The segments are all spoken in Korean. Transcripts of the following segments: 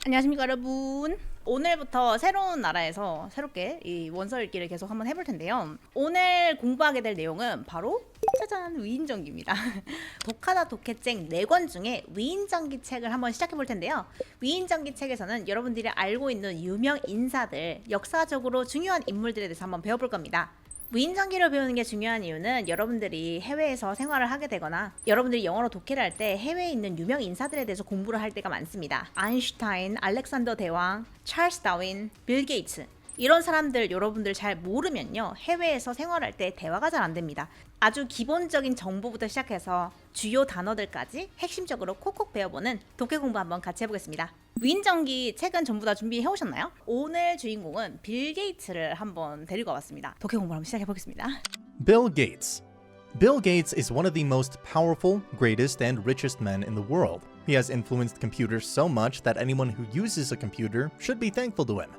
안녕하십니까 여러분. 오늘부터 새로운 나라에서 새롭게 이 원서 읽기를 계속 한번 해볼 텐데요. 오늘 공부하게 될 내용은 바로 짜잔 위인전기입니다. 독하다 독해책 4권 중에 위인전기 책을 한번 시작해 볼 텐데요. 위인전기 책에서는 여러분들이 알고 있는 유명 인사들, 역사적으로 중요한 인물들에 대해서 한번 배워볼 겁니다. 위인전기를 배우는 게 중요한 이유는 여러분들이 해외에서 생활을 하게 되거나 여러분들이 영어로 독해를 할 때 해외에 있는 유명 인사들에 대해서 공부를 할 때가 많습니다. 아인슈타인, 알렉산더 대왕, 찰스 다윈, 빌 게이츠 이런 사람들 여러분들 잘 모르면요 해외에서 생활할 때 대화가 잘 안 됩니다. 아주 기본적인 정보부터 시작해서 주요 단어들까지 핵심적으로 콕콕 배워보는 독해 공부 한번 같이 해보겠습니다. 위인전기 책은 전부 다 준비해 오셨나요? 오늘 주인공은 빌 게이츠를 한번 데리고 왔습니다. 독해 공부 한번 시작해 보겠습니다. Bill Gates. Bill Gates is one of the most powerful, greatest, and richest men in the world. He has influenced computers so much that anyone who uses a computer should be thankful to him.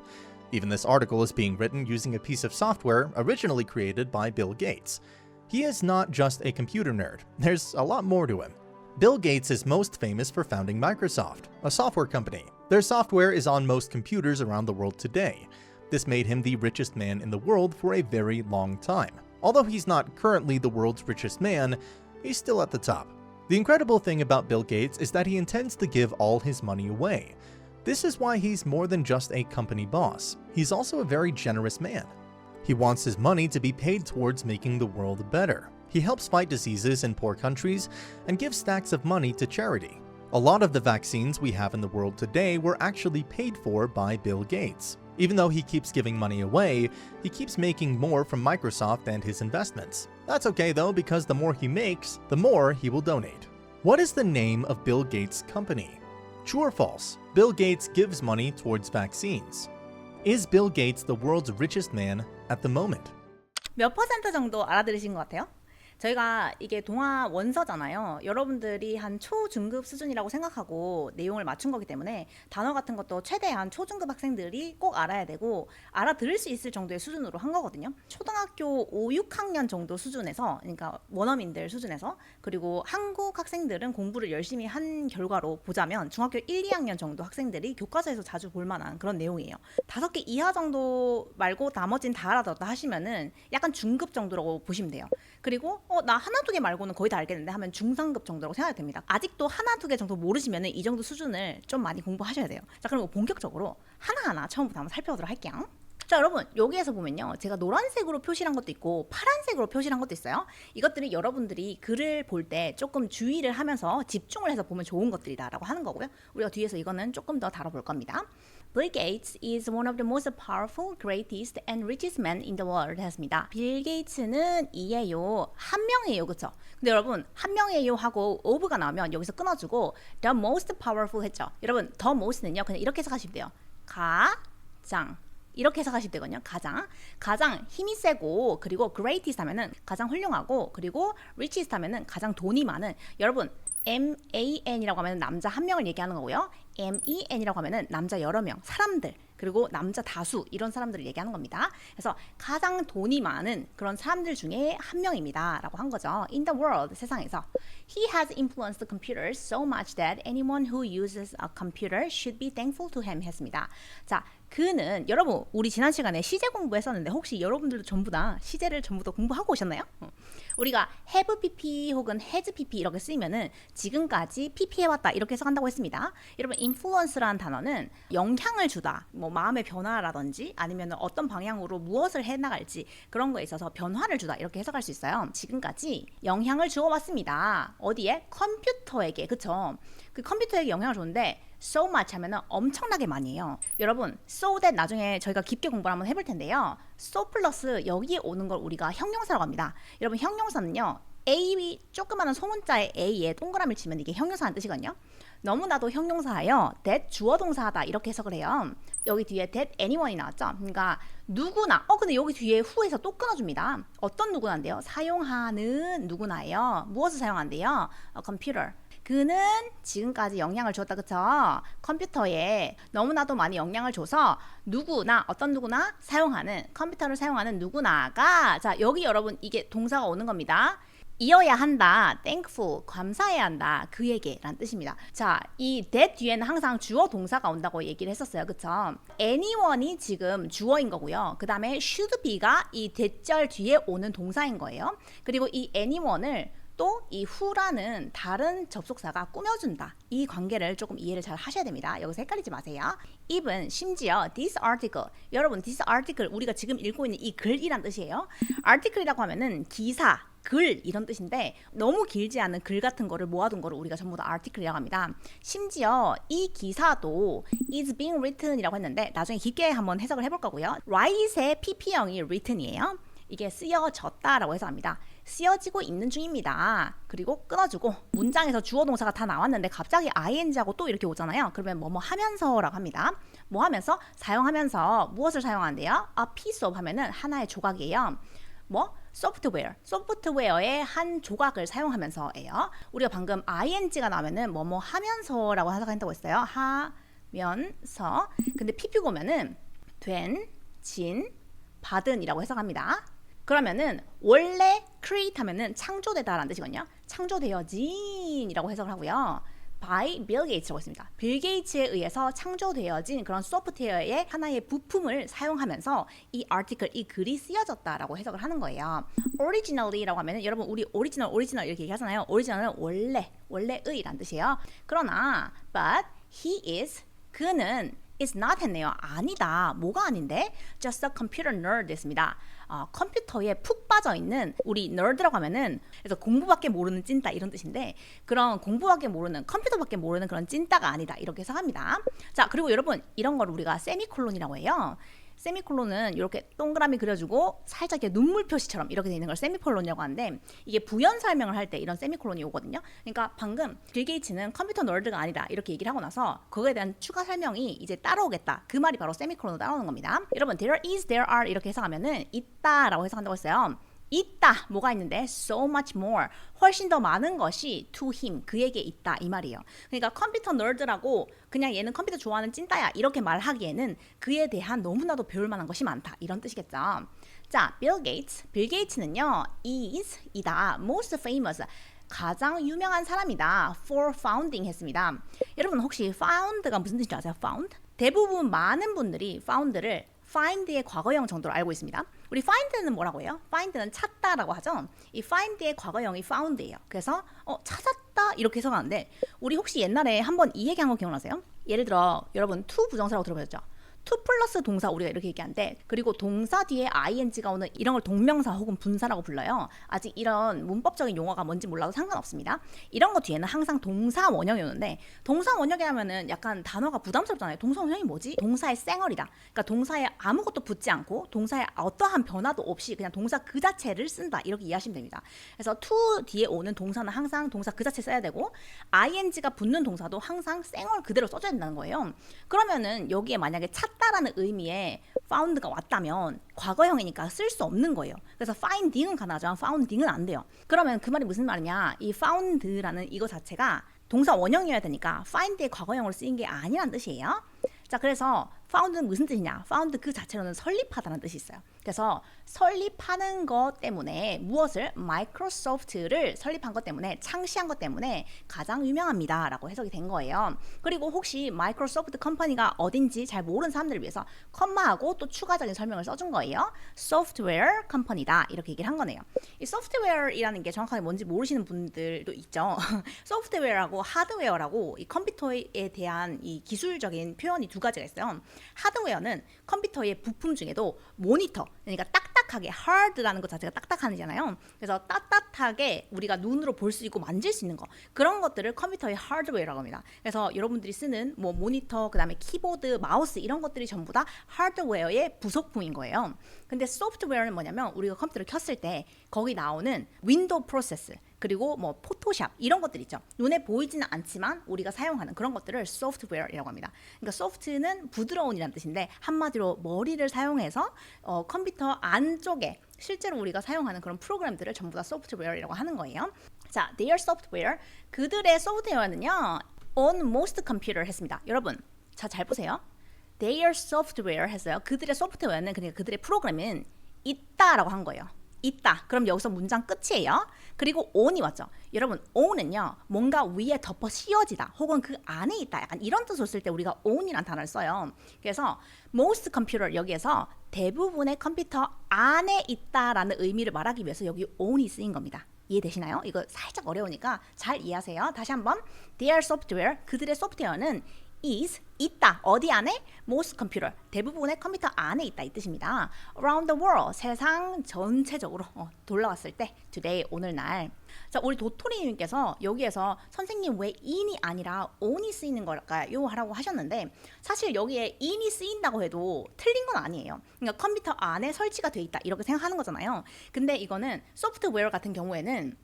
Even this article is being written using a piece of software originally created by Bill Gates. He is not just a computer nerd, there's a lot more to him. Bill Gates is most famous for founding Microsoft, a software company. Their software is on most computers around the world today. This made him the richest man in the world for a very long time. Although he's not currently the world's richest man, he's still at the top. The incredible thing about Bill Gates is that he intends to give all his money away. This is why he's more than just a company boss. He's also a very generous man. He wants his money to be paid towards making the world better. He helps fight diseases in poor countries and gives stacks of money to charity. A lot of the vaccines we have in the world today were actually paid for by Bill Gates. Even though he keeps giving money away, he keeps making more from Microsoft and his investments. That's okay though, because the more he makes, the more he will donate. What is the name of Bill Gates' company? True or false? Bill Gates gives money towards vaccines. Is Bill Gates the world's richest man at the moment? 몇 퍼센트 정도 알아들으신 것 같아요? 저희가 이게 동화 원서잖아요. 여러분들이 한 초중급 수준이라고 생각하고 내용을 맞춘 거기 때문에 단어 같은 것도 최대한 초중급 학생들이 꼭 알아야 되고 알아들을 수 있을 정도의 수준으로 한 거거든요. 초등학교 5, 6학년 정도 수준에서, 그러니까 원어민들 수준에서, 그리고 한국 학생들은 공부를 열심히 한 결과로 보자면 중학교 1, 2학년 정도 학생들이 교과서에서 자주 볼 만한 그런 내용이에요. 5개 이하 정도 말고 나머지는 다 알아들었다 하시면은 약간 중급 정도라고 보시면 돼요. 그리고 나 하나 두 개 말고는 거의 다 알겠는데 하면 중상급 정도라고 생각이 됩니다. 아직도 하나 두 개 정도 모르시면 이 정도 수준을 좀 많이 공부하셔야 돼요. 자, 그럼 본격적으로 하나하나 처음부터 한번 살펴보도록 할게요. 자, 여러분 여기에서 보면요, 제가 노란색으로 표시한 것도 있고 파란색으로 표시한 것도 있어요. 이것들이 여러분들이 글을 볼 때 조금 주의를 하면서 집중을 해서 보면 좋은 것들이다라고 하는 거고요. 우리가 뒤에서 이거는 조금 더 다뤄볼 겁니다. Bill Gates is one of the most powerful, greatest, and richest men in the world 했습니다. 빌 게이츠는 이에요. 한 명이에요, 그렇죠? 근데 여러분 한 명이에요 하고 of가 나오면 여기서 끊어주고 the most powerful 했죠. 여러분 the most는요 그냥 이렇게 해석하시면 돼요. 가장 이렇게 해석하시면 되거든요. 가장 힘이 세고, 그리고 greatest 하면은 가장 훌륭하고, 그리고 richest 하면은 가장 돈이 많은. 여러분 MAN이라고 하면 남자 한 명을 얘기하는 거고요. MEN이라고 하면은 남자 여러 명, 사람들, 그리고 남자 다수, 이런 사람들을 얘기하는 겁니다. 그래서 가장 돈이 많은 그런 사람들 중에 한 명입니다 라고 한 거죠. In the world, 세상에서. He has influenced computers so much that anyone who uses a computer should be thankful to him 했습니다. 자, 그는, 여러분 우리 지난 시간에 시제 공부했었는데 혹시 여러분들도 전부 다 시제를 전부 다 공부하고 오셨나요? 우리가 have pp 혹은 has pp 이렇게 쓰이면은 지금까지 pp 해왔다 이렇게 해석한다고 했습니다. 여러분 influence라는 단어는 영향을 주다, 뭐 마음의 변화라든지 아니면 어떤 방향으로 무엇을 해나갈지 그런 거에 있어서 변화를 주다 이렇게 해석할 수 있어요. 지금까지 영향을 주어왔습니다. 어디에? 컴퓨터에게. 그쵸? 그 컴퓨터에게 영향을 줬는데 so much 하면은 엄청나게 많이 해요. 여러분 so that 나중에 저희가 깊게 공부를 한번 해볼 텐데요. so 플러스 여기에 오는 걸 우리가 형용사라고 합니다. 여러분 형용사는요, A, 조그마한 소문자의 A에 동그라미를 치면 이게 형용사라는 뜻이거든요. 너무나도 형용사예요. that 주어 동사하다 이렇게 해석을 해요. 여기 뒤에 that anyone이 나왔죠. 그러니까 누구나. 근데 여기 뒤에 who에서 또 끊어줍니다. 어떤 누구나인데요? 사용하는 누구나예요. 무엇을 사용한대요? computer. 그는 지금까지 영향을 줬다, 그쵸? 컴퓨터에 너무나도 많이 영향을 줘서 누구나, 어떤 누구나 사용하는, 컴퓨터를 사용하는 누구나가, 자, 여기 여러분 이게 동사가 오는 겁니다. 이어야 한다, thankful, 감사해야 한다, 그에게라는 뜻입니다. 자, 이 that 뒤에는 항상 주어 동사가 온다고 얘기를 했었어요. 그쵸? anyone이 지금 주어인 거고요. 그 다음에 should be가 이 that절 뒤에 오는 동사인 거예요. 그리고 이 anyone을 또 이 who라는 다른 접속사가 꾸며준다. 이 관계를 조금 이해를 잘 하셔야 됩니다. 여기서 헷갈리지 마세요. even, 심지어 this article. 여러분, this article 우리가 지금 읽고 있는 이 글이란 뜻이에요. article이라고 하면은 기사, 글 이런 뜻인데 너무 길지 않은 글 같은 거를 모아둔 거를 우리가 전부 다 article이라고 합니다. 심지어 이 기사도 is being written이라고 했는데 나중에 깊게 한번 해석을 해볼 거고요. write의 pp형이 written이에요. 이게 쓰여졌다라고 해석합니다. 쓰여지고 있는 중입니다. 그리고 끊어주고 문장에서 주어 동사가 다 나왔는데 갑자기 ing하고 또 이렇게 오잖아요. 그러면 뭐뭐 하면서라고 합니다. 뭐 하면서? 사용하면서 무엇을 사용하는데요? a piece of 하면은 하나의 조각이에요. 뭐? 소프트웨어의 한 조각을 사용하면서예요. 우리가 방금 ing가 나오면은 뭐뭐 하면서라고 해석한다고 했어요. 하면서. 근데 pp 보면은 된, 진, 받은이라고 해석합니다. 그러면은 원래 create 하면은 창조되다라는 뜻이거든요. 창조되어진이라고 해석을 하고요. by Bill Gates라고 했습니다. 빌 게이츠에 의해서 창조되어진 그런 소프트웨어의 하나의 부품을 사용하면서 이 article, 이 글이 쓰여졌다라고 해석을 하는 거예요. originally라고 하면은 여러분 우리 오리지널 이렇게 얘기하잖아요. original은 원래의란 뜻이에요. 그러나 but he is, 그는 is not 했네요. 아니다. 뭐가 아닌데? Just a computer nerd 됐습니다. 컴퓨터에 푹 빠져있는 우리 nerd라고 하면은 그래서 공부밖에 모르는 찐따 이런 뜻인데 그런 공부밖에 모르는 컴퓨터밖에 모르는 그런 찐따가 아니다. 이렇게 해석합니다. 자, 그리고 여러분 이런 걸 우리가 세미콜론이라고 해요. 세미콜론은 이렇게 동그라미 그려주고 살짝 이렇게 눈물 표시처럼 이렇게 되어 있는 걸 세미콜론이라고 하는데 이게 부연 설명을 할 때 이런 세미콜론이 오거든요. 그러니까 방금 빌 게이츠는 컴퓨터 널드가 아니다 이렇게 얘기를 하고 나서 그거에 대한 추가 설명이 이제 따라오겠다. 그 말이 바로 세미콜론으로 따라오는 겁니다. 여러분 there is, there are 이렇게 해석하면은 있다라고 해석한다고 했어요. 있다. 뭐가 있는데? So much more. 훨씬 더 많은 것이 to him. 그에게 있다. 이 말이에요. 그러니까 컴퓨터 널드라고 그냥 얘는 컴퓨터 좋아하는 찐따야. 이렇게 말하기에는 그에 대한 너무나도 배울 만한 것이 많다. 이런 뜻이겠죠. 자, 빌 게이츠는요. is, 이다. most famous. 가장 유명한 사람이다. for founding 했습니다. 여러분 혹시 found가 무슨 뜻인지 아세요? found? 대부분 많은 분들이 found를 find의 과거형 정도로 알고 있습니다. 우리 find는 뭐라고 해요? find는 찾다라고 하죠. 이 find의 과거형이 found예요. 그래서 찾았다 이렇게 해석하는데 우리 혹시 옛날에 한번 이 얘기한 거 기억나세요? 예를 들어 여러분 to 부정사라고 들어보셨죠? to 플러스 동사 우리가 이렇게 얘기하는데 그리고 동사 뒤에 ing가 오는 이런 걸 동명사 혹은 분사라고 불러요. 아직 이런 문법적인 용어가 뭔지 몰라도 상관없습니다. 이런 거 뒤에는 항상 동사 원형이 오는데 동사 원형이 하면은 약간 단어가 부담스럽잖아요. 동사 원형이 뭐지? 동사의 쌩얼이다. 그러니까 동사에 아무것도 붙지 않고 동사에 어떠한 변화도 없이 그냥 동사 그 자체를 쓴다. 이렇게 이해하시면 됩니다. 그래서 to 뒤에 오는 동사는 항상 동사 그 자체 써야 되고 ing가 붙는 동사도 항상 쌩얼 그대로 써줘야 된다는 거예요. 그러면은 여기에 만약에 찾다라는 의미의 found가 왔다면 과거형이니까 쓸 수 없는 거예요. 그래서 finding은 가능하지만 founding은 안 돼요. 그러면 그 말이 무슨 말이냐? 이 found라는 이거 자체가 동사 원형이어야 되니까 find의 과거형으로 쓰인 게 아니란 뜻이에요. 자, 그래서 found는 무슨 뜻이냐? found 그 자체로는 설립하다는 뜻이 있어요. 그래서 설립하는 것 때문에 무엇을? 마이크로소프트를 설립한 것 때문에 창시한 것 때문에 가장 유명합니다 라고 해석이 된 거예요. 그리고 혹시 마이크로소프트 컴퍼니가 어딘지 잘 모르는 사람들을 위해서 컴마하고 또 추가적인 설명을 써준 거예요. 소프트웨어 컴퍼니다 이렇게 얘기를 한 거네요. 이 소프트웨어이라는 게 정확하게 뭔지 모르시는 분들도 있죠. 소프트웨어라고 하드웨어라고 이 컴퓨터에 대한 이 기술적인 표현이 두 가지가 있어요. 하드웨어는 컴퓨터의 부품 중에도 모니터, 그러니까 딱딱하게 hard라는 것 자체가 딱딱하잖아요. 그래서 따뜻하게 우리가 눈으로 볼 수 있고 만질 수 있는 거, 그런 것들을 컴퓨터의 하드웨어라고 합니다. 그래서 여러분들이 쓰는 뭐 모니터, 그다음에 키보드, 마우스 이런 것들이 전부 다 하드웨어의 부속품인 거예요. 근데 소프트웨어는 뭐냐면 우리가 컴퓨터를 켰을 때 거기 나오는 윈도우 프로세스 그리고 뭐 포토샵 이런 것들 있죠. 눈에 보이지는 않지만 우리가 사용하는 그런 것들을 소프트웨어이라고 합니다. 그러니까 소프트는 부드러운이라는 뜻인데 한마디로 머리를 사용해서 컴퓨터 안쪽에 실제로 우리가 사용하는 그런 프로그램들을 전부 다 소프트웨어이라고 하는 거예요. 자, their software, 그들의 소프트웨어는요 on most computer 했습니다. 여러분, 자, 잘 보세요. their software 했어요. 그들의 소프트웨어는 그러니까 그들의 프로그램은 있다라고 한 거예요. 있다. 그럼 여기서 문장 끝이에요. 그리고 own이 왔죠. 여러분 own은요 뭔가 위에 덮어 씌워지다 혹은 그 안에 있다 약간 이런 뜻을 쓸 때 우리가 own이라는 단어를 써요. 그래서 most computer 여기에서 대부분의 컴퓨터 안에 있다라는 의미를 말하기 위해서 여기 own이 쓰인 겁니다. 이해되시나요? 이거 살짝 어려우니까 잘 이해하세요. 다시 한번 their software 그들의 소프트웨어는 is 있다. 어디 안에? most computer 대부분의 컴퓨터 안에 있다 이 뜻입니다. around the world 세상 전체적으로 돌아왔을 때 today 오늘날. 자 우리 도토리님께서 여기에서 선생님 왜 in이 아니라 on이 쓰이는 걸까요? 하라고 하셨는데 사실 여기에 in이 쓰인다고 해도 틀린 건 아니에요. 그러니까 컴퓨터 안에 설치가 돼 있다 이렇게 생각하는 거잖아요. 근데 이거는 소프트웨어 같은 경우에는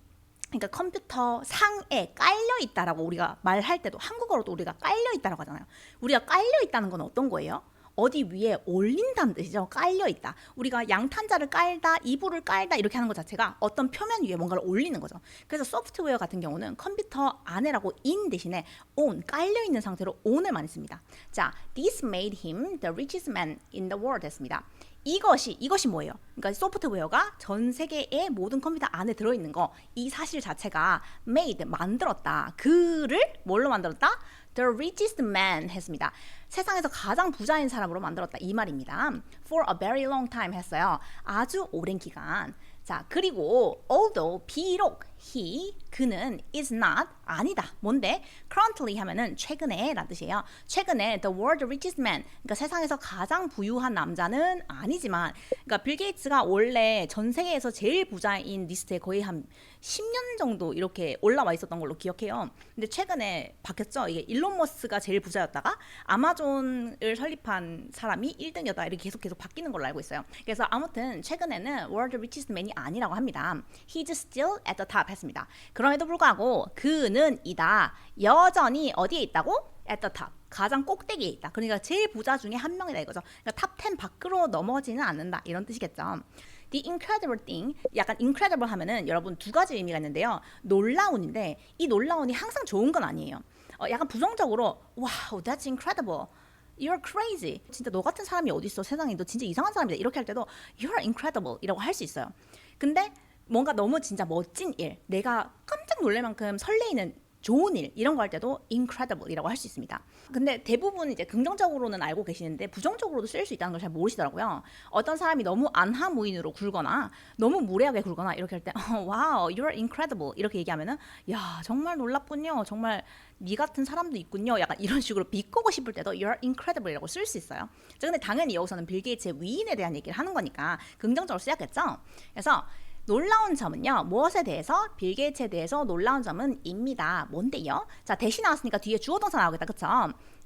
그러니까 컴퓨터 상에 깔려 있다라고 우리가 말할 때도 한국어로도 우리가 깔려 있다라고 하잖아요. 우리가 깔려 있다는 건 어떤 거예요? 어디 위에 올린다는 뜻이죠. 깔려 있다. 우리가 양탄자를 깔다, 이불을 깔다 이렇게 하는 것 자체가 어떤 표면 위에 뭔가를 올리는 거죠. 그래서 소프트웨어 같은 경우는 컴퓨터 안에라고 in 대신에 on 깔려 있는 상태로 on을 많이 씁니다. 자, this made him the richest man in the world 됐습니다. 이것이 뭐예요? 그러니까 소프트웨어가 전 세계의 모든 컴퓨터 안에 들어있는 거, 이 사실 자체가 made, 만들었다. 그를 뭘로 만들었다? The richest man 했습니다. 세상에서 가장 부자인 사람으로 만들었다. 이 말입니다. For a very long time 했어요. 아주 오랜 기간. 자, 그리고 although 비록 그는 is not 아니다. 뭔데? currently 하면은 최근에 라는 뜻이에요. 최근에 the world richest man 그러니까 세상에서 가장 부유한 남자는 아니지만 그러니까 빌 게이츠가 원래 전 세계에서 제일 부자인 리스트에 거의 한 10년 정도 이렇게 올라와 있었던 걸로 기억해요. 근데 최근에 바뀌었죠. 이게 일론 머스크가 제일 부자였다가 아마존을 설립한 사람이 1등이었다 이렇게 계속 바뀌는 걸로 알고 있어요. 그래서 아무튼 최근에는 world richest man이 아니라고 합니다. He's still at the top 했습니다. 그럼에도 불구하고 그는 이다. 여전히 어디에 있다고? at the top. 가장 꼭대기에 있다. 그러니까 제일 부자 중에 한 명이다 이거죠. 그러니까 탑 10 밖으로 넘어지는 않는다. 이런 뜻이겠죠. The incredible thing, 약간 incredible 하면은 여러분 두 가지 의미가 있는데요. 놀라운인데 이 놀라운이 항상 좋은 건 아니에요. 약간 부정적으로 wow, that's incredible. You're crazy. 진짜 너 같은 사람이 어디 있어? 세상에 너 진짜 이상한 사람이다. 이렇게 할 때도 You're incredible 이라고 할 수 있어요. 근데 뭔가 너무 진짜 멋진 일, 내가 깜짝 놀랄 만큼 설레이는 좋은 일 이런 거 할 때도 incredible이라고 할 수 있습니다. 근데 대부분 이제 긍정적으로는 알고 계시는데 부정적으로도 쓸 수 있다는 걸 잘 모르시더라고요. 어떤 사람이 너무 안하무인으로 굴거나 너무 무례하게 굴거나 이렇게 할 때 wow, you're incredible 이렇게 얘기하면은 야 정말 놀랍군요. 정말 네 같은 사람도 있군요. 약간 이런 식으로 비꼬고 싶을 때도 you're incredible이라고 쓸 수 있어요. 자, 근데 당연히 여기서는 빌 게이츠의 위인에 대한 얘기를 하는 거니까 긍정적으로 써야겠죠. 그래서 놀라운 점은요. 무엇에 대해서? 빌 게이츠에 대해서 놀라운 점은 입니다. 뭔데요? 자, 대시 나왔으니까 뒤에 주어 동사 나오겠다. 그쵸?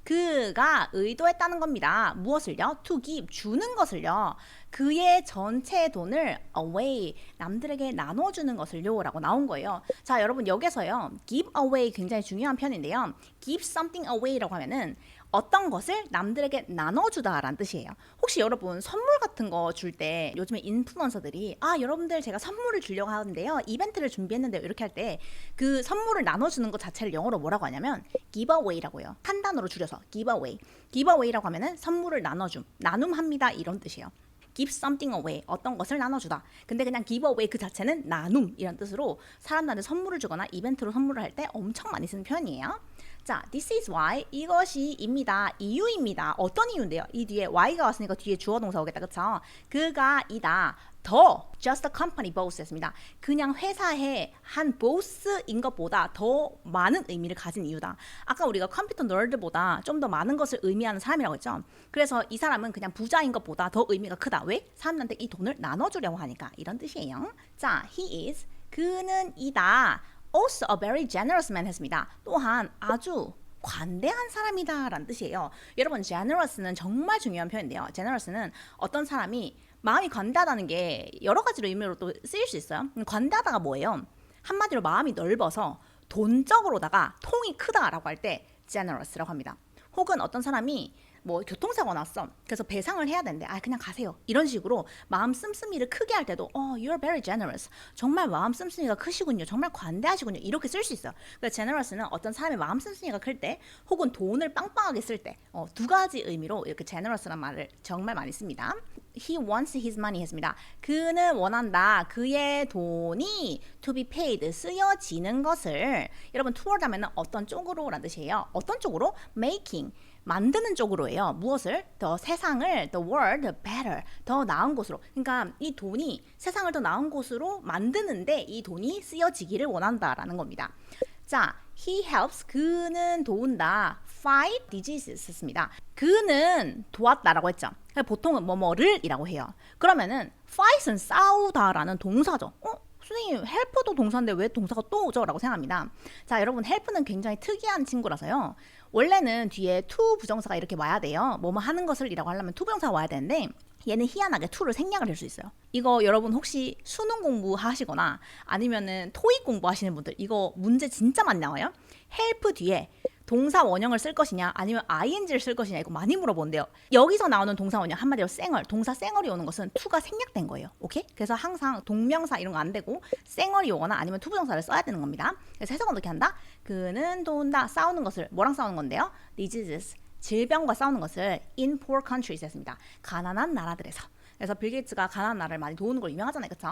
그가 의도했다는 겁니다. 무엇을요? to give, 주는 것을요. 그의 전체 돈을 away, 남들에게 나눠주는 것을요. 라고 나온 거예요. 자, 여러분 여기서요. give away 굉장히 중요한 편인데요. give something away라고 하면은 어떤 것을 남들에게 나눠주다라는 뜻이에요. 혹시 여러분 선물 같은 거 줄 때 요즘에 인플루언서들이 여러분들 제가 선물을 주려고 하는데요. 이벤트를 준비했는데요. 이렇게 할 때 그 선물을 나눠주는 것 자체를 영어로 뭐라고 하냐면 giveaway라고 해요. 한 단어로 줄여서 giveaway. giveaway라고 하면은 선물을 나눠줌, 나눔합니다 이런 뜻이에요. give something away, 어떤 것을 나눠주다. 근데 그냥 give away 그 자체는 나눔 이런 뜻으로 사람들한테 선물을 주거나 이벤트로 선물을 할 때 엄청 많이 쓰는 표현이에요. 자, this is why, 이것이입니다. 이유입니다. 어떤 이유인데요? 이 뒤에 y가 왔으니까 뒤에 주어 동사 오겠다. 그쵸? 그가 이다. 더 just a company boss 했습니다. 그냥 회사의 한 보스인 것보다 더 많은 의미를 가진 이유다. 아까 우리가 컴퓨터 널드보다 좀 더 많은 것을 의미하는 사람이라고 했죠. 그래서 이 사람은 그냥 부자인 것보다 더 의미가 크다. 왜? 사람들한테 이 돈을 나눠주려고 하니까. 이런 뜻이에요. 자, he is, 그는 이다. also a very generous man 했습니다. 또한 아주 관대한 사람이다 라는 뜻이에요. 여러분 generous는 정말 중요한 표현인데요. generous는 어떤 사람이 마음이 관대하다는 게 여러 가지로 의미로 또 쓰일 수 있어요. 관대하다가 뭐예요? 한마디로 마음이 넓어서 돈적으로다가 통이 크다라고 할 때 generous라고 합니다. 혹은 어떤 사람이 뭐 교통사고 났어. 그래서 배상을 해야 되는데 그냥 가세요. 이런 식으로 마음 씀씀이를 크게 할 때도 you're very generous. 정말 마음 씀씀이가 크시군요. 정말 관대하시군요. 이렇게 쓸 수 있어요. 그래서 generous는 어떤 사람의 마음 씀씀이가 클 때 혹은 돈을 빵빵하게 쓸 때 두 가지 의미로 이렇게 generous란 말을 정말 많이 씁니다. He wants his money 했습니다. 그는 원한다. 그의 돈이 to be paid 쓰여지는 것을 여러분 toward 하면은 어떤 쪽으로 라는 뜻이에요. 어떤 쪽으로? making 만드는 쪽으로예요. 무엇을? 더 세상을 the world better 더 나은 곳으로. 그러니까 이 돈이 세상을 더 나은 곳으로 만드는데 이 돈이 쓰여지기를 원한다라는 겁니다. 자, he helps 그는 도운다. fight diseases 했습니다. 그는 도왔다라고 했죠. 보통은 뭐뭐를이라고 해요. 그러면은 fight은 싸우다라는 동사죠. 선생님 help도 동사인데 왜 동사가 또 오죠? 라고 생각합니다. 자, 여러분 help는 굉장히 특이한 친구라서요. 원래는 뒤에 to 부정사가 이렇게 와야 돼요. 뭐뭐 하는 것을 이라고 하려면 to 부정사가 와야 되는데 얘는 희한하게 to를 생략을 할 수 있어요. 이거 여러분 혹시 수능 공부하시거나 아니면은 토익 공부하시는 분들 이거 문제 진짜 많이 나와요. help 뒤에 동사 원형을 쓸 것이냐 아니면 ing를 쓸 것이냐 이거 많이 물어보는데요. 여기서 나오는 동사 원형 한마디로 쌩얼 동사 쌩얼이 오는 것은 to가 생략된 거예요. 오케이? 그래서 항상 동명사 이런 거 안 되고 쌩얼이 오거나 아니면 to 부정사를 써야 되는 겁니다. 그래서 해석은 어떻게 한다? 그는 도운다. 싸우는 것을 뭐랑 싸우는 건데요? diseases 질병과 싸우는 것을 in poor countries 했습니다. 가난한 나라들에서. 그래서 빌 게이츠가 가난한 나라를 많이 도우는 걸 유명하잖아요. 그쵸?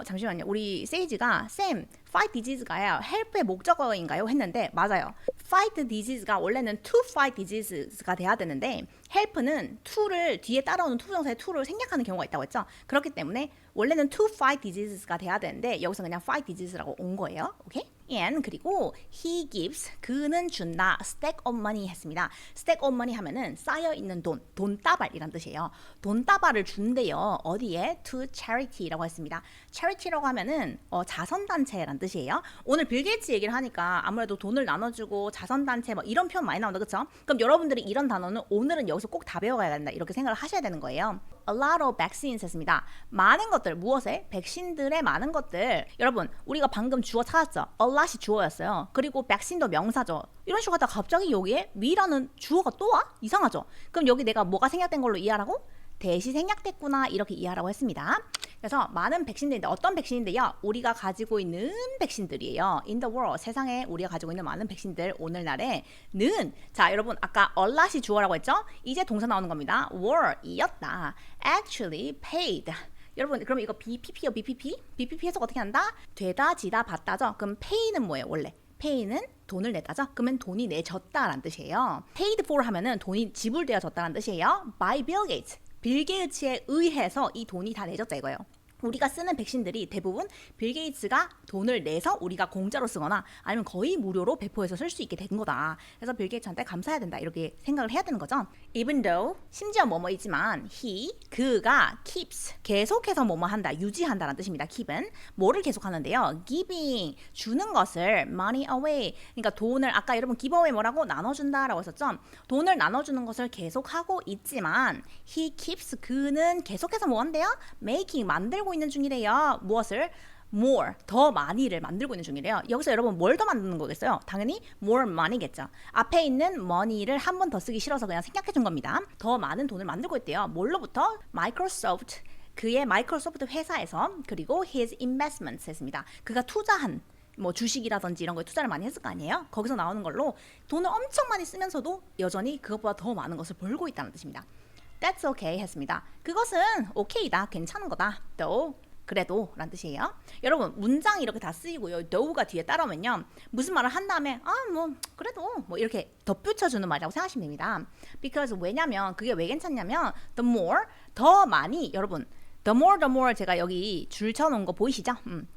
잠시만요. 우리 세이지가 쌤, fight disease가요. help의 목적어인가요? 했는데 맞아요. fight disease가 원래는 to fight diseases가 돼야 되는데 help는 to를 뒤에 따라오는 to 부정사의 to를 생략하는 경우가 있다고 했죠. 그렇기 때문에 원래는 to fight diseases가 돼야 되는데 여기서 그냥 fight diseases라고 온 거예요. 오케이? and 그리고 he gives 그는 준다 stack of money 했습니다. stack of money 하면은 쌓여 있는 돈, 돈다발이란 뜻이에요. 돈다발을 준대요. 어디에? to charity라고 했습니다. charity라고 하면은 자선단체란 뜻이에요. 오늘 빌 게이츠 얘기를 하니까 아무래도 돈을 나눠주고 자선단체 뭐 이런 표현 많이 나온다, 그렇죠? 그럼 여러분들이 이런 단어는 오늘은 여기서 꼭 다 배워가야 된다 이렇게 생각을 하셔야 되는 거예요. A lot of vaccines 했습니다. 많은 것들 무엇에? 백신들의 많은 것들. 여러분 우리가 방금 주어 찾았죠? A lot이 주어였어요. 그리고 백신도 명사죠. 이런 식으로 하다가 갑자기 여기에 we라는 주어가 또 와? 이상하죠? 그럼 여기 내가 뭐가 생략된 걸로 이해하라고? 대시 생략됐구나 이렇게 이해하라고 했습니다. 그래서 많은 백신들인데 어떤 백신인데요? 우리가 가지고 있는 백신들이에요. In the world 세상에 우리가 가지고 있는 많은 백신들 오늘날에는 자 여러분 아까 a lot이 주어라고 했죠? 이제 동사 나오는 겁니다. were 이었다. actually paid 여러분 그럼 이거 BPP요 BPP? BPP 해석 어떻게 한다? 되다 지다 받다죠? 그럼 pay는 뭐예요 원래? pay는 돈을 냈다죠? 그러면 돈이 내졌다라는 뜻이에요. paid for 하면은 돈이 지불되어졌다는 뜻이에요. by Bill Gates 빌 게이츠에 의해서 이 돈이 다 내졌다 이거예요. 우리가 쓰는 백신들이 대부분 빌 게이츠가 돈을 내서 우리가 공짜로 쓰거나 아니면 거의 무료로 배포해서 쓸 수 있게 된 거다. 그래서 빌 게이츠한테 감사해야 된다 이렇게 생각을 해야 되는 거죠. Even though 심지어 뭐뭐이지만 he 그가 keeps 계속해서 뭐뭐 한다 유지한다라는 뜻입니다. keep은 뭐를 계속하는데요. giving 주는 것을 money away 그러니까 돈을 아까 여러분 give away 뭐라고 나눠준다라고 했었죠. 돈을 나눠주는 것을 계속하고 있지만 he keeps 그는 계속해서 뭐 한대요? making 만들고 있는 중이래요. 무엇을? more, 더 많이를 만들고 있는 중이래요. 여기서 여러분 뭘 더 만드는 거겠어요? 당연히 more money겠죠. 앞에 있는 money를 한 번 더 쓰기 싫어서 그냥 생략해 준 겁니다. 더 많은 돈을 만들고 있대요. 뭘로부터? 마이크로소프트, 그의 마이크로소프트 회사에서 그리고 his investments 했습니다. 그가 투자한 뭐 주식이라든지 이런 거에 투자를 많이 했을 거 아니에요? 거기서 나오는 걸로 돈을 엄청 많이 쓰면서도 여전히 그것보다 더 많은 것을 벌고 있다는 뜻입니다. That's okay 했습니다. 그것은 오케이다, 괜찮은 거다. though, 그래도 라는 뜻이에요. 여러분 문장이 이렇게 다 쓰이고요. though가 뒤에 따라오면요. 무슨 말을 한 다음에 뭐 그래도 뭐 이렇게 덧붙여주는 말이라고 생각하시면 됩니다. Because 왜냐면 그게 왜 괜찮냐면 the more, 더 많이 여러분 the more 제가 여기 줄 쳐놓은 거 보이시죠?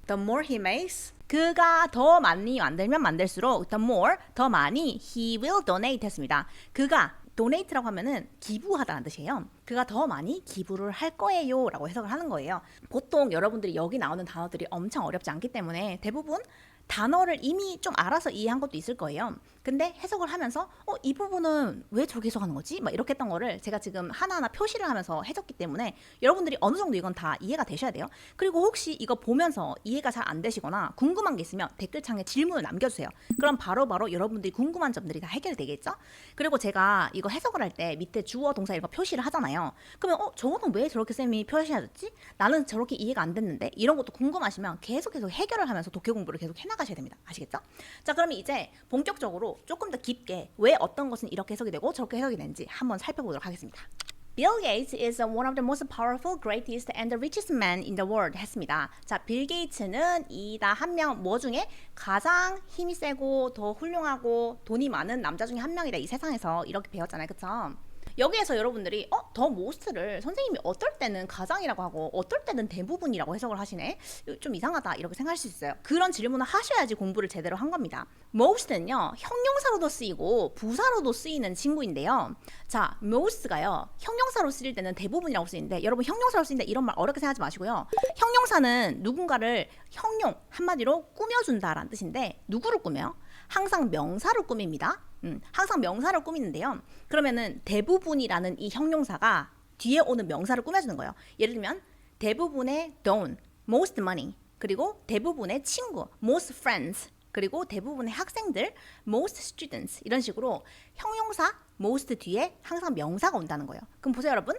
The more he makes 그가 더 많이 만들면 만들수록 the more, 더 많이 he will donate 했습니다. 그가 donate라고 하면은 기부하다는 뜻이에요. 그가 더 많이 기부를 할 거예요 라고 해석을 하는 거예요. 보통 여러분들이 여기 나오는 단어들이 엄청 어렵지 않기 때문에 대부분 단어를 이미 좀 알아서 이해한 것도 있을 거예요. 근데 해석을 하면서 이 부분은 왜 저렇게 해석하는 거지? 막 이렇게 했던 거를 제가 지금 하나하나 표시를 하면서 해줬기 때문에 여러분들이 어느 정도 이건 다 이해가 되셔야 돼요. 그리고 혹시 이거 보면서 이해가 잘 안 되시거나 궁금한 게 있으면 댓글창에 질문을 남겨주세요. 그럼 바로바로 여러분들이 궁금한 점들이 다 해결이 되겠죠? 그리고 제가 이거 해석을 할 때 밑에 주어 동사 이런 거 표시를 하잖아요. 그러면 저거는 왜 저렇게 쌤이 표시해줬지? 나는 저렇게 이해가 안 됐는데 이런 것도 궁금하시면 계속해서 해결을 하면서 독해 공부를 계속 해나가셔야 됩니다. 아시겠죠? 자, 그러면 이제 본격적으로 조금 더 깊게 왜 어떤 것은 이렇게 해석이 되고 저렇게 해석이 되는지 한번 살펴보도록 하겠습니다. Bill Gates is one of the most powerful, greatest, and the richest man in the world 했습니다. 자, 빌 게이츠는 이다 한 명 뭐 중에 가장 힘이 세고 더 훌륭하고 돈이 많은 남자 중에 한 명이다 이 세상에서 이렇게 배웠잖아요, 그쵸? 여기에서 여러분들이 더 모스트를 선생님이 어떨 때는 가장이라고 하고 어떨 때는 대부분이라고 해석을 하시네? 좀 이상하다 이렇게 생각할 수 있어요. 그런 질문을 하셔야지 공부를 제대로 한 겁니다. most는요 형용사로도 쓰이고 부사로도 쓰이는 친구인데요. 자, most가요 형용사로 쓰일 때는 대부분이라고 쓰이는데 여러분 형용사로 쓰인다 이런 말 어렵게 생각하지 마시고요. 형용사는 누군가를 형용 한마디로 꾸며준다라는 뜻인데 누구를 꾸며요? 항상 명사를 꾸밉니다. 항상 명사를 꾸미는데요. 그러면은 대부분이라는 이 형용사가 뒤에 오는 명사를 꾸며주는 거예요. 예를 들면 대부분의 돈, most money, 그리고 대부분의 친구, most friends, 그리고 대부분의 학생들, most students 이런 식으로 형용사 most 뒤에 항상 명사가 온다는 거예요. 그럼 보세요 여러분.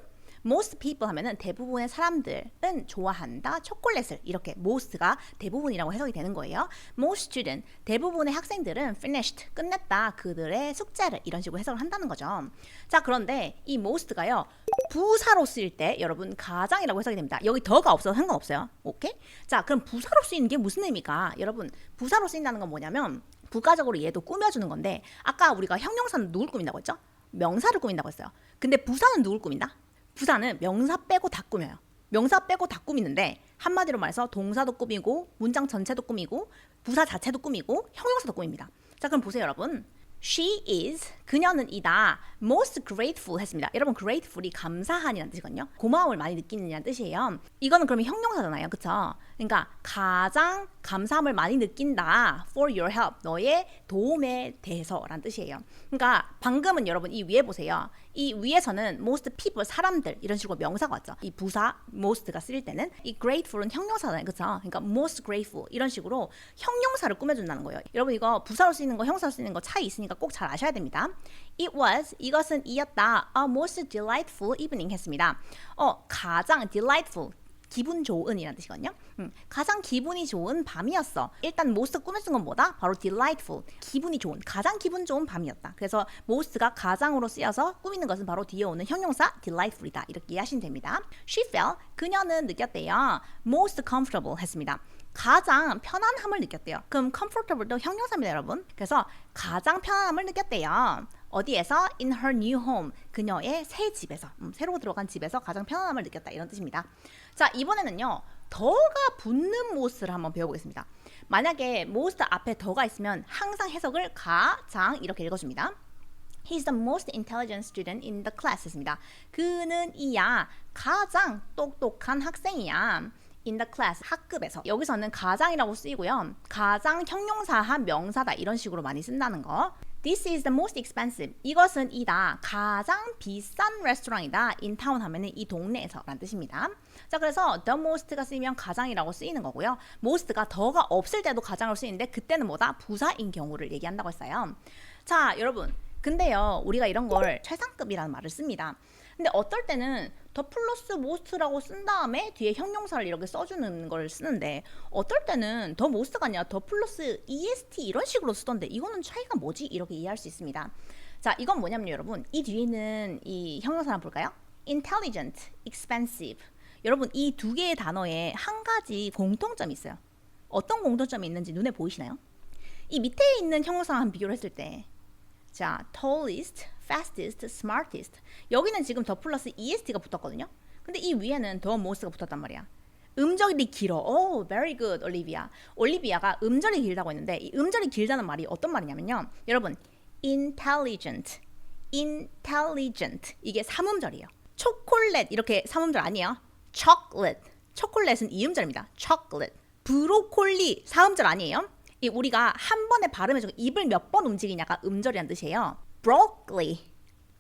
most people 하면은 대부분의 사람들은 좋아한다 초콜릿을 이렇게 most가 대부분이라고 해석이 되는 거예요. most student 대부분의 학생들은 finished 끝냈다 그들의 숙제를 이런 식으로 해석을 한다는 거죠. 자, 그런데 이 most가요 부사로 쓰일 때 여러분 가장이라고 해석이 됩니다. 여기 더가 없어도 상관없어요. 오케이? 자, 그럼 부사로 쓰이는 게 무슨 의미가? 여러분 부사로 쓰인다는 건 뭐냐면 부가적으로 얘도 꾸며주는 건데 아까 우리가 형용사는 누굴 꾸민다고 했죠? 명사를 꾸민다고 했어요. 근데 부사는 누굴 꾸민다? 부사는 명사 빼고 다 꾸며요. 명사 빼고 다 꾸미는데 한마디로 말해서 동사도 꾸미고 문장 전체도 꾸미고 부사 자체도 꾸미고 형용사도 꾸밉니다. 자, 그럼 보세요 여러분. She is 그녀는 이다 most grateful 했습니다. 여러분 grateful이 감사한이라는 뜻이거든요. 고마움을 많이 느끼느냐는 뜻이에요. 이거는 그러면 형용사잖아요. 그쵸? 그러니까 가장 감사함을 많이 느낀다 for your help 너의 도움에 대해서라는 뜻이에요. 그러니까 방금은 여러분 이 위에 보세요. 이 위에서는 most people 사람들 이런 식으로 명사가 왔죠. 이 부사 most가 쓰일 때는 이 grateful은 형용사잖아요. 그쵸? 그러니까 most grateful 이런 식으로 형용사를 꾸며준다는 거예요. 여러분 이거 부사로 쓰이는 거 형사로 쓰이는 거 차이 있으니까 꼭 잘 아셔야 됩니다. It was 이것은 이었다 a most delightful evening 했습니다. 가장 delightful 기분 좋은이라는 뜻이거든요. 가장 기분이 좋은 밤이었어. 일단 most 꾸며준 건 뭐다? 바로 delightful 기분이 좋은 가장 기분 좋은 밤이었다. 그래서 most가 가장으로 쓰여서 꾸미는 것은 바로 뒤에 오는 형용사 delightful이다. 이렇게 이해하시면 됩니다. She felt 그녀는 느꼈대요. most comfortable 했습니다. 가장 편안함을 느꼈대요. 그럼 comfortable도 형용사입니다 여러분. 그래서 가장 편안함을 느꼈대요. 어디에서? In her new home. 그녀의 새 집에서 새로 들어간 집에서 가장 편안함을 느꼈다 이런 뜻입니다. 자, 이번에는요 더가 붙는 most를 한번 배워보겠습니다. 만약에 most 앞에 더가 있으면 항상 해석을 가장 이렇게 읽어줍니다. He's the most intelligent student in the class 했습니다. 그는 이야 가장 똑똑한 학생이야. in the class 학급에서 여기서는 가장이라고 쓰이고요. 가장 형용사한 명사다 이런 식으로 많이 쓴다는 거. This is the most expensive. 이것은 이다. 가장 비싼 레스토랑이다. in town 하면은 이 동네에서 라는 뜻입니다. 자, 그래서 the most가 쓰이면 가장이라고 쓰이는 거고요. most가 더가 없을 때도 가장으로 쓰이는데 그때는 뭐다? 부사인 경우를 얘기한다고 했어요. 자, 여러분. 근데요, 우리가 이런 걸 최상급이라는 말을 씁니다. 근데 어떨 때는 더 플러스 most라고 쓴 다음에 뒤에 형용사를 이렇게 써주는 걸 쓰는데 어떨 때는 더 most가 아니라 더 플러스 est 이런 식으로 쓰던데 이거는 차이가 뭐지? 이렇게 이해할 수 있습니다. 자, 이건 뭐냐면 여러분 이 뒤에 있는 이 형용사 한번 볼까요? intelligent, expensive. 여러분 이 두 개의 단어에 한 가지 공통점이 있어요. 어떤 공통점이 있는지 눈에 보이시나요? 이 밑에 있는 형용사랑 한번 비교를 했을 때 자, tallest, fastest, smartest. 여기는 지금 더 플러스 est가 붙었거든요. 근데 이 위에는 더 most가 붙었단 말이야. 음절이 길어. Oh, very good, 올리비아. 올리비아가 음절이 길다고 했는데 이 음절이 길다는 말이 어떤 말이냐면요. 여러분, intelligent, intelligent. 이게 3음절이에요. 초콜릿 이렇게 3음절 아니에요. chocolate. 초콜릿은 2음절입니다. chocolate. 브로콜리 4음절 아니에요. 이 우리가 한 번에 발음해주고 입을 몇 번 움직이냐가 음절이란 뜻이에요. broccoli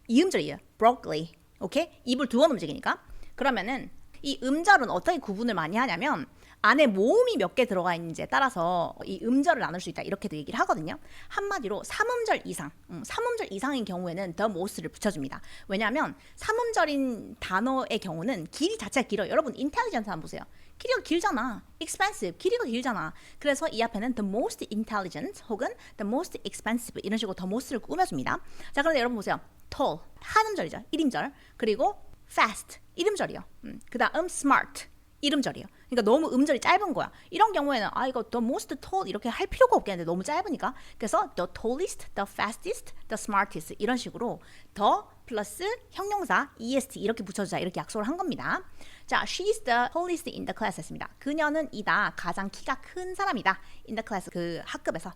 이 음절이에요. broccoli. 오케이? 입을 2번 움직이니까. 그러면은 이 음절은 어떻게 구분을 많이 하냐면 안에 모음이 몇 개 들어가 있는지에 따라서 이 음절을 나눌 수 있다 이렇게도 얘기를 하거든요. 한마디로 3음절 이상, 3음절 이상인 경우에는 the most를 붙여줍니다. 왜냐하면 3음절인 단어의 경우는 길이 자체가 길어요. 여러분 intelligent 한번 보세요. 길이가 길잖아. expensive 길이가 길잖아. 그래서 이 앞에는 the most intelligent 혹은 the most expensive 이런 식으로 the most를 꾸며줍니다. 자, 그런데 여러분 보세요. tall 한 음절이죠. 1음절. 그리고 fast 1음절이요. 그 다음 smart 1음절이에요. 그러니까 너무 음절이 짧은 거야. 이런 경우에는 이거 the most tall 이렇게 할 필요가 없겠는데 너무 짧으니까. 그래서 the tallest, the fastest, the smartest 이런 식으로 더 플러스 형용사 est 이렇게 붙여주자 이렇게 약속을 한 겁니다. 자, she's the tallest in the class 했습니다. 그녀는 이다 가장 키가 큰 사람이다. in the class 그 학급에서.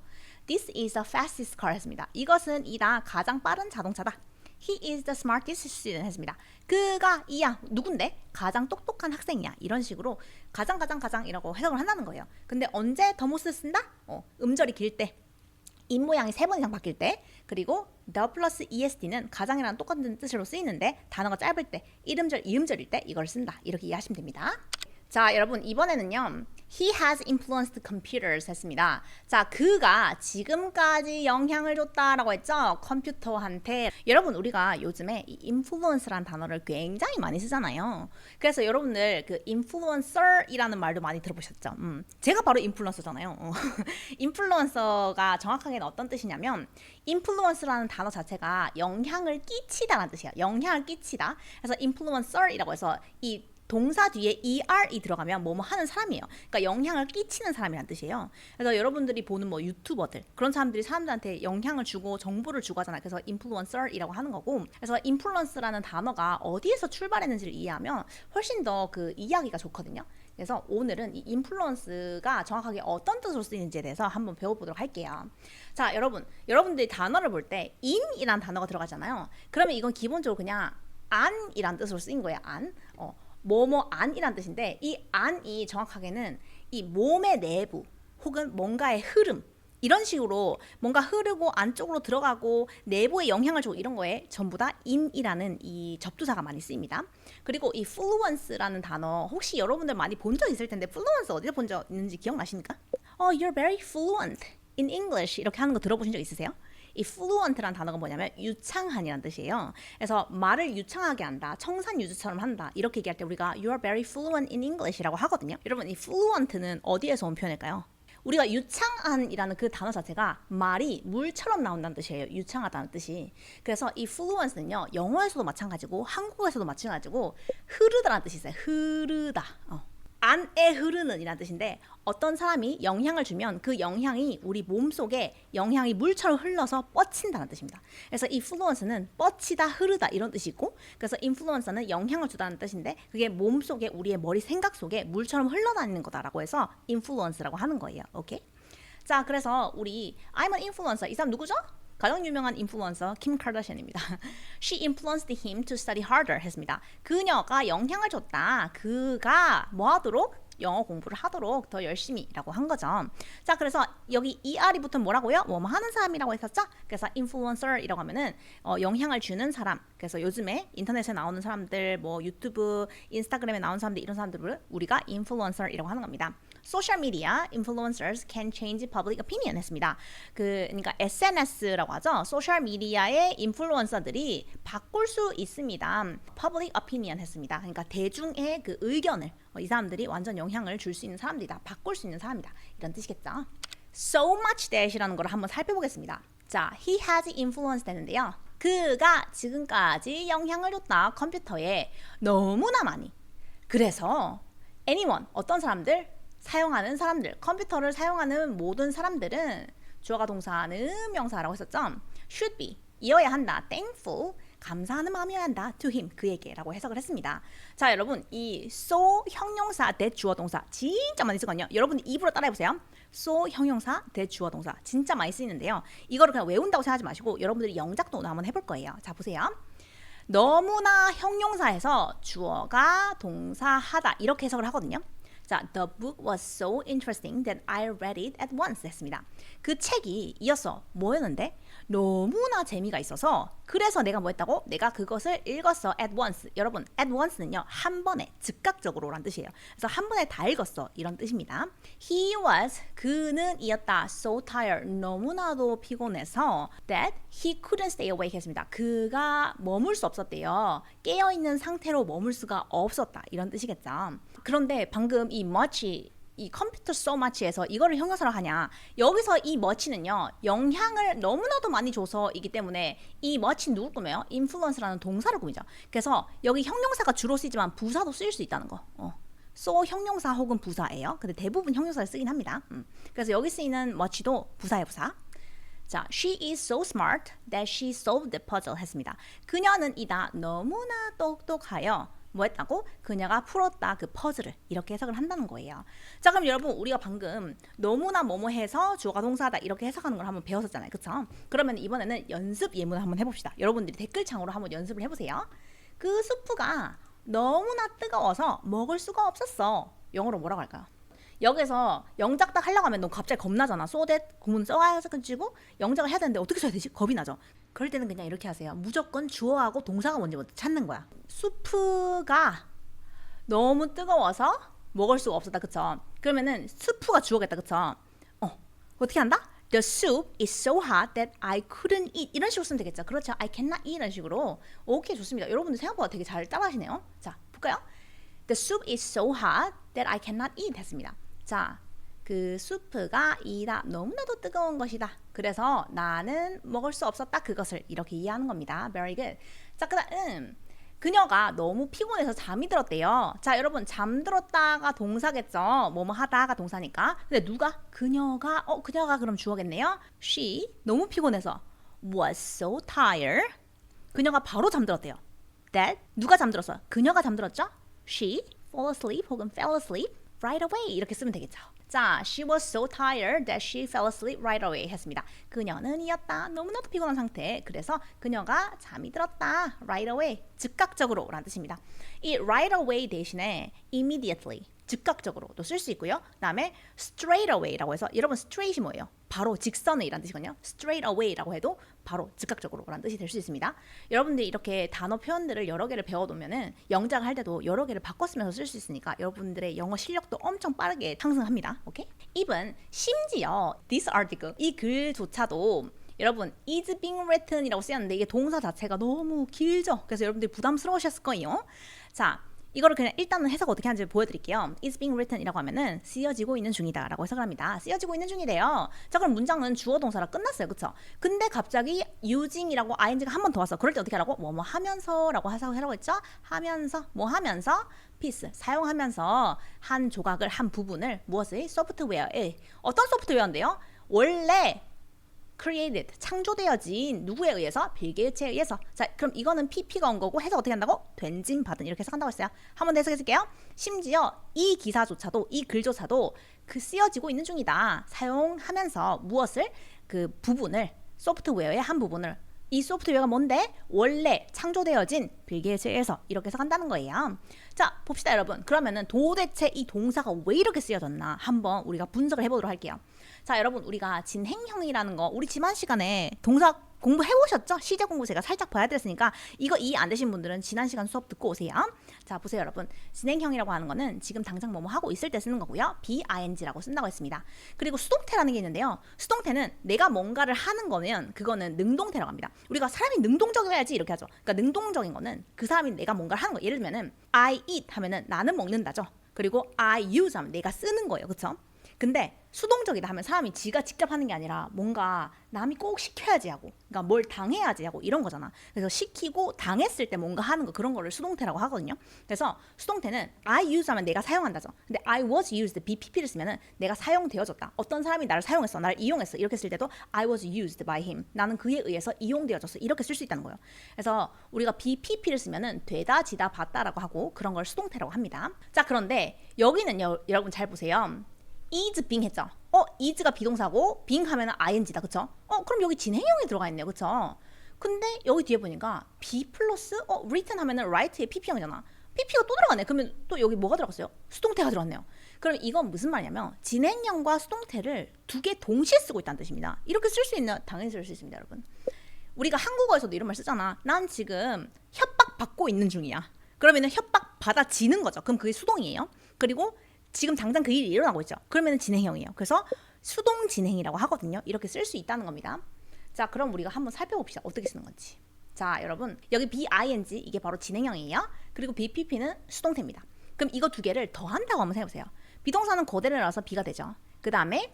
This is the fastest car 했습니다. 이것은 이다 가장 빠른 자동차다. He is the smartest student 했습니다. 그가 이야 누군데? 가장 똑똑한 학생이야. 이런 식으로 가장이라고 해석을 한다는 거예요. 근데 언제 더 most 쓴다? 음절이 길 때. 입 모양이 3번 이상 바뀔 때. 그리고 the 플러스 est는 가장이랑 똑같은 뜻으로 쓰이는데 단어가 짧을 때 1음절, 2음절일 때 이걸 쓴다. 이렇게 이해하시면 됩니다. 자, 여러분 이번에는요. He has influenced computers 했습니다. 자, 그가 지금까지 영향을 줬다라고 했죠. 컴퓨터한테. 여러분 우리가 요즘에 이 influence라는 단어를 굉장히 많이 쓰잖아요. 그래서 여러분들 그 influencer이라는 말도 많이 들어보셨죠. 제가 바로 인플루언서잖아요. 인플루언서가 정확하게는 어떤 뜻이냐면 influence라는 단어 자체가 영향을 끼치다라는 뜻이에요. 영향을 끼치다. 그래서 influencer이라고 해서 이 동사 뒤에 er이 들어가면 뭐뭐 하는 사람이에요. 그러니까 영향을 끼치는 사람이란 뜻이에요. 그래서 여러분들이 보는 뭐 유튜버들 그런 사람들이 사람들한테 영향을 주고 정보를 주고 하잖아요. 그래서 인플루언서이라고 하는 거고. 그래서 인플루언스라는 단어가 어디에서 출발했는지를 이해하면 훨씬 더 그 이해하기가 좋거든요. 그래서 오늘은 이 인플루언스가 정확하게 어떤 뜻으로 쓰이는지에 대해서 한번 배워보도록 할게요. 자, 여러분들이 단어를 볼 때 in이란 단어가 들어가잖아요. 그러면 이건 기본적으로 그냥 안이란 뜻으로 쓰인 거예요. 안. 뭐뭐 안이란 뜻인데 이 안이 정확하게는 이 몸의 내부 혹은 뭔가의 흐름 이런 식으로 뭔가 흐르고 안쪽으로 들어가고 내부에 영향을 주고 이런 거에 전부 다 in이라는 이 접두사가 많이 쓰입니다. 그리고 이 fluence라는 단어 혹시 여러분들 많이 본 적 있을 텐데 fluence 어디서 본 적 있는지 기억나십니까? You're very fluent in English 이렇게 하는 거 들어보신 적 있으세요? 이 fluent란 단어가 뭐냐면 유창한이란 뜻이에요. 그래서 말을 유창하게 한다, 청산유주처럼 한다 이렇게 얘기할 때 우리가 You are very fluent in English이라고 하거든요. 여러분 이 fluent는 어디에서 온 표현일까요? 우리가 유창한이라는 그 단어 자체가 말이 물처럼 나온다는 뜻이에요. 유창하다는 뜻이. 그래서 이 fluence는요 영어에서도 마찬가지고 한국에서도 마찬가지고 흐르다라는 뜻이 있어요. 흐르다. 안에 흐르는 이라는 뜻인데 어떤 사람이 영향을 주면 그 영향이 우리 몸속에 영향이 물처럼 흘러서 뻗친다는 뜻입니다. 그래서 이 fluence는 뻗치다 흐르다 이런 뜻이 있고 그래서 influence는 영향을 주다는 뜻인데 그게 몸속에 우리의 머리 생각 속에 물처럼 흘러다니는 거다라고 해서 influence라고 하는 거예요. 오케이? 자, 그래서 우리 I'm an influencer 이 사람 누구죠? 가장 유명한 인플루언서 킴 카르다시안입니다. She influenced him to study harder 했습니다. 그녀가 영향을 줬다. 그가 뭐 하도록? 영어 공부를 하도록 더 열심히라고 한 거죠. 자, 그래서 여기 er이 붙은 뭐라고요? 뭐 하는 사람이라고 했었죠? 그래서 influencer이라고 하면은 영향을 주는 사람. 그래서 요즘에 인터넷에 나오는 사람들, 뭐 유튜브, 인스타그램에 나오는 사람들 이런 사람들을 우리가 influencer이라고 하는 겁니다. Social media influencers can change public opinion 했습니다. 그러니까 SNS라고 하죠. 소셜 미디어의 인플루언서들이 바꿀 수 있습니다. Public opinion 했습니다. 그러니까 대중의 그 의견을 이 사람들이 완전 영향을 줄 수 있는 사람들이다. 바꿀 수 있는 사람이다. 이런 뜻이겠죠. So much that이라는 걸 한번 살펴보겠습니다. 자, he has influenced 했는데요. 그가 지금까지 영향을 줬다. 컴퓨터에 너무나 많이. 그래서 anyone 어떤 사람들 사용하는 사람들, 컴퓨터를 사용하는 모든 사람들은 주어가 동사는 명사라고 했었죠. should be, 이어야 한다. thankful, 감사하는 마음이어야 한다. to him, 그에게라고 해석을 했습니다. 자, 여러분 이 so 형용사 대 주어 동사 진짜 많이 쓰거든요. 여러분 입으로 따라해보세요. so 형용사 대 주어 동사 진짜 많이 쓰이는데요. 이거를 그냥 외운다고 생각하지 마시고 여러분들이 영작도 오늘 한번 해볼 거예요. 자, 보세요. 너무나 형용사에서 주어가 동사하다 이렇게 해석을 하거든요. 자, the book was so interesting that I read it at once 했습니다. 그 책이 이어서 뭐였는데 너무나 재미가 있어서 그래서 내가 뭐 했다고? 내가 그것을 읽었어 at once. 여러분, at once는요 한 번에 즉각적으로란 뜻이에요. 그래서 한 번에 다 읽었어 이런 뜻입니다. He was 그는 이었다 so tired 너무나도 피곤해서 that he couldn't stay awake 했습니다. 그가 머물 수 없었대요. 깨어있는 상태로 머물 수가 없었다 이런 뜻이겠죠. 그런데 방금 이 much 이 컴퓨터 so much에서 이거를 형용사로 하냐 여기서 이 much는요 영향을 너무나도 많이 줘서이기 때문에 이 much 누구 꾸며요? influence라는 동사를 꾸미죠. 그래서 여기 형용사가 주로 쓰이지만 부사도 쓰일 수 있다는 거. so 형용사 혹은 부사예요. 근데 대부분 형용사를 쓰긴 합니다. 그래서 여기 쓰이는 much도 부사의 부사. 자, she is so smart that she solved the puzzle 했습니다. 그녀는 이다 너무나 똑똑하여 뭐 했다고? 그녀가 풀었다 그 퍼즐을 이렇게 해석을 한다는 거예요. 자, 그럼 여러분 우리가 방금 너무나 뭐뭐 해서 주어가 동사다 이렇게 해석하는 걸 한번 배웠었잖아요. 그쵸? 그러면 이번에는 연습 예문을 한번 해봅시다. 여러분들이 댓글창으로 한번 연습을 해보세요. 그 수프가 너무나 뜨거워서 먹을 수가 없었어. 영어로 뭐라고 할까요? 여기서 영작 딱 하려고 하면 너 갑자기 겁나잖아. so that 구문 써가지고 영작을 해야 되는데 어떻게 써야 되지? 겁이 나죠. 그럴 때는 그냥 이렇게 하세요. 무조건 주어하고 동사가 뭔지 먼저 찾는 거야. 수프가 너무 뜨거워서 먹을 수가 없었다. 그쵸? 그러면은 수프가 주어겠다. 그쵸? 어떻게 한다? The soup is so hot that I couldn't eat. 이런 식으로 쓰면 되겠죠. 그렇죠? I cannot eat 이런 식으로. 오케이, 좋습니다. 여러분들 생각보다 되게 잘 따라하시네요. 자, 볼까요? The soup is so hot that I cannot eat 했습니다. 자, 그 수프가 이다 너무나도 뜨거운 것이다. 그래서 나는 먹을 수 없었다. 그것을 이렇게 이해하는 겁니다. Very good. 자, 그다음 그녀가 너무 피곤해서 잠이 들었대요. 자, 여러분 잠들었다가 동사겠죠. 뭐뭐 하다가 동사니까. 근데 누가? 그녀가 그럼 주어겠네요. She 너무 피곤해서 was so tired. 그녀가 바로 잠들었대요. That 누가 잠들었어요? 그녀가 잠들었죠? She fall asleep 혹은 fell asleep right away 이렇게 쓰면 되겠죠. 자, she was so tired that she fell asleep right away 했습니다. 그녀는 이었다. 너무나도 피곤한 상태. 그래서 그녀가 잠이 들었다. right away. 즉각적으로 라는 뜻입니다. 이 right away 대신에 immediately. 즉각적으로도 쓸 수 있고요. 그 다음에 straight away라고 해서 여러분 straight이 뭐예요? 바로 직선의 이란 뜻이거든요. straight away라고 해도 바로 즉각적으로 라는 뜻이 될 수 있습니다. 여러분들이 이렇게 단어 표현들을 여러 개를 배워두면은 영작을 할 때도 여러 개를 바꿔 쓰면서 쓸 수 있으니까 여러분들의 영어 실력도 엄청 빠르게 상승합니다. 오케이? even 심지어 this article 이 글조차도 여러분 is being written 이라고 쓰였는데 이게 동사 자체가 너무 길죠. 그래서 여러분들이 부담스러우셨을 거예요. 자, 이거를 그냥 일단은 해석 어떻게 하는지 보여드릴게요. is being written 이라고 하면은 쓰여지고 있는 중이다 라고 해석을 합니다. 쓰여지고 있는 중이래요. 자, 그럼 문장은 주어 동사라 끝났어요. 그쵸? 근데 갑자기 using 이라고 ing가 한 번 더 왔어. 그럴 때 어떻게 하라고? 뭐뭐 하면서 라고 해석하라고 했죠? 하면서 뭐 하면서 piece 사용하면서 한 조각을 한 부분을 무엇의? 소프트웨어에 어떤 소프트웨어인데요? 원래 created 창조되어진 누구에 의해서? 빌 게이츠에 의해서. 자, 그럼 이거는 PP가 온 거고 해석 어떻게 한다고? 된진 받은 이렇게 해석한다고 했어요. 한 번 더 해석해 줄게요. 심지어 이 기사조차도 이 글조차도 그 쓰여지고 있는 중이다. 사용하면서 무엇을? 그 부분을 소프트웨어의 한 부분을 이 소프트웨어가 뭔데? 원래 창조되어진 빌 게이츠에 의해서 이렇게 해석한다는 거예요. 자, 봅시다 여러분. 그러면은 도대체 이 동사가 왜 이렇게 쓰여졌나 한번 우리가 분석을 해보도록 할게요. 자, 여러분 우리가 진행형이라는 거 우리 지난 시간에 동사 공부해보셨죠? 시제 공부 제가 살짝 봐야드렸으니까 이거 이해 안 되신 분들은 지난 시간 수업 듣고 오세요. 자, 보세요 여러분. 진행형이라고 하는 거는 지금 당장 뭐뭐 하고 있을 때 쓰는 거고요. BING라고 쓴다고 했습니다. 그리고 수동태라는 게 있는데요. 수동태는 내가 뭔가를 하는 거면 그거는 능동태라고 합니다. 우리가 사람이 능동적이어야지 이렇게 하죠. 그러니까 능동적인 거는 그 사람이 내가 뭔가를 하는 거. 예를 들면은 I eat 하면은 나는 먹는다죠. 그리고 I use 하면 내가 쓰는 거예요. 그쵸? 근데 수동적이다 하면 사람이 지가 직접 하는 게 아니라 뭔가 남이 꼭 시켜야지 하고 그러니까 뭘 당해야지 하고 이런 거잖아. 그래서 시키고 당했을 때 뭔가 하는 거 그런 거를 수동태라고 하거든요. 그래서 수동태는 I use 하면 내가 사용한다죠. 근데 I was used BPP를 쓰면은 내가 사용되어졌다. 어떤 사람이 나를 사용했어. 나를 이용했어. 이렇게 쓸 때도 I was used by him. 나는 그에 의해서 이용되어졌어. 이렇게 쓸 수 있다는 거예요. 그래서 우리가 BPP를 쓰면은 되다, 지다, 봤다라고 하고 그런 걸 수동태라고 합니다. 자, 그런데 여기는요. 여러분 잘 보세요. is being 했죠. is가 비동사고 being 하면 ing다. 그쵸? 그럼 여기 진행형이 들어가 있네요. 그쵸? 근데 여기 뒤에 보니까 be 플러스 written 하면은 write의 pp형이잖아. PP가 또 들어가네. 그러면 또 여기 뭐가 들어갔어요? 수동태가 들어갔네요. 그럼 이건 무슨 말이냐면 진행형과 수동태를 두 개 동시에 쓰고 있다는 뜻입니다. 이렇게 쓸 수 있나? 당연히 쓸 수 있습니다, 여러분. 우리가 한국어에서도 이런 말 쓰잖아. 난 지금 협박받고 있는 중이야. 그러면은 협박 받아지는 거죠. 그럼 그게 수동이에요. 그리고 지금 당장 그 일이 일어나고 있죠. 그러면은 진행형이에요. 그래서 수동 진행이라고 하거든요. 이렇게 쓸 수 있다는 겁니다. 자, 그럼 우리가 한번 살펴봅시다. 어떻게 쓰는 건지. 자, 여러분, 여기 BING 이게 바로 진행형이에요. 그리고 BPP는 수동태입니다. 그럼 이거 두 개를 더한다고 한번 해보세요. 비동사는 그대로 나와서 B가 되죠. 그 다음에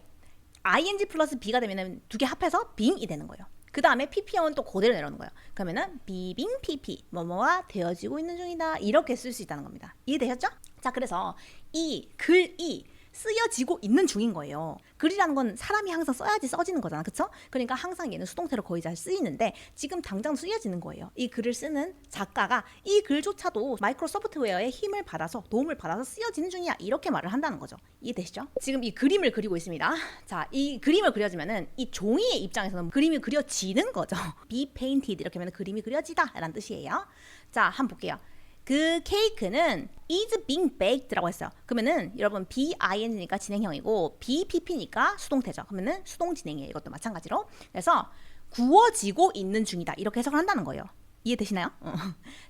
ING 플러스 B가 되면은 두 개 합해서 being이 되는 거예요. 그 다음에 PP형은 또 그대로 내려오는 거예요. 그러면은 being PP, 뭐뭐가 되어지고 있는 중이다. 이렇게 쓸 수 있다는 겁니다. 이해되셨죠? 자, 그래서 이 글이 쓰여지고 있는 중인 거예요. 글이라는 건 사람이 항상 써야지 써지는 거잖아. 그쵸? 그러니까 항상 얘는 수동태로 거의 잘 쓰이는데 지금 당장 쓰여지는 거예요. 이 글을 쓰는 작가가 이 글조차도 마이크로 소프트웨어의 힘을 받아서 도움을 받아서 쓰여지는 중이야. 이렇게 말을 한다는 거죠. 이해되시죠? 지금 이 그림을 그리고 있습니다. 자, 이 그림을 그려지면은 이 종이의 입장에서는 그림이 그려지는 거죠. be painted 이렇게 하면 그림이 그려지다 라는 뜻이에요. 자, 한번 볼게요. 그 케이크는 is being baked라고 했어요. 그러면은 여러분 BING니까 진행형이고 BPP니까 수동태죠. 그러면은 수동 진행이에요. 이것도 마찬가지로. 그래서 구워지고 있는 중이다. 이렇게 해석을 한다는 거예요. 이해되시나요?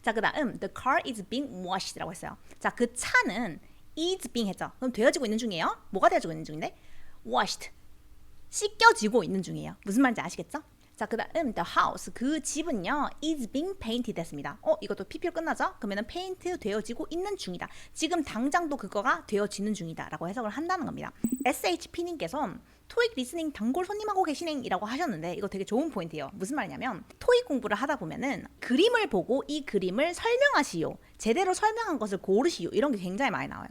자, 그다음 the car is being washed라고 했어요. 자, 그 차는 is being 했죠. 그럼 되어지고 있는 중이에요. 뭐가 되어지고 있는 중인데? washed. 씻겨지고 있는 중이에요. 무슨 말인지 아시겠죠? 자, 그 다음 the house, 그 집은요 is being painted 됐습니다. 이것도 PP로 끝나죠? 그러면은 paint 되어지고 있는 중이다. 지금 당장도 그거가 되어지는 중이다 라고 해석을 한다는 겁니다. SHP님께서 토익 리스닝 단골 손님하고 계시네이라고 하셨는데 이거 되게 좋은 포인트예요. 무슨 말이냐면 토익 공부를 하다 보면은 그림을 보고 이 그림을 설명하시오, 제대로 설명한 것을 고르시오, 이런 게 굉장히 많이 나와요.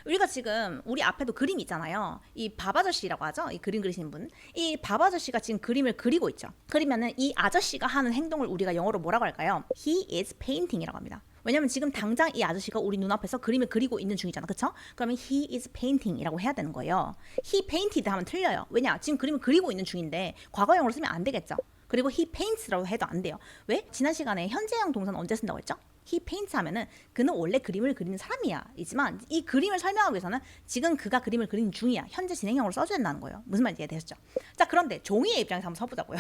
우리가 지금 우리 앞에도 그림이 있잖아요. 이 밥 아저씨라고 하죠. 이 그림 그리시는 분. 이 밥 아저씨가 지금 그림을 그리고 있죠. 그러면은 이 아저씨가 하는 행동을 우리가 영어로 뭐라고 할까요? He is painting이라고 합니다. 왜냐면 지금 당장 이 아저씨가 우리 눈앞에서 그림을 그리고 있는 중이잖아. 그쵸? 그러면 he is painting이라고 해야 되는 거예요. he painted 하면 틀려요. 왜냐? 지금 그림을 그리고 있는 중인데 과거형으로 쓰면 안 되겠죠. 그리고 he paints라고 해도 안 돼요. 왜? 지난 시간에 현재형 동사는 언제 쓴다고 했죠? he paints 하면은 그는 원래 그림을 그리는 사람이야. 이지만 이 그림을 설명하기 위해서는 지금 그가 그림을 그리는 중이야. 현재 진행형으로 써줘야 된다는 거예요. 무슨 말인지 이해되셨죠? 자, 그런데 종이의 입장에서 한번 써보자고요.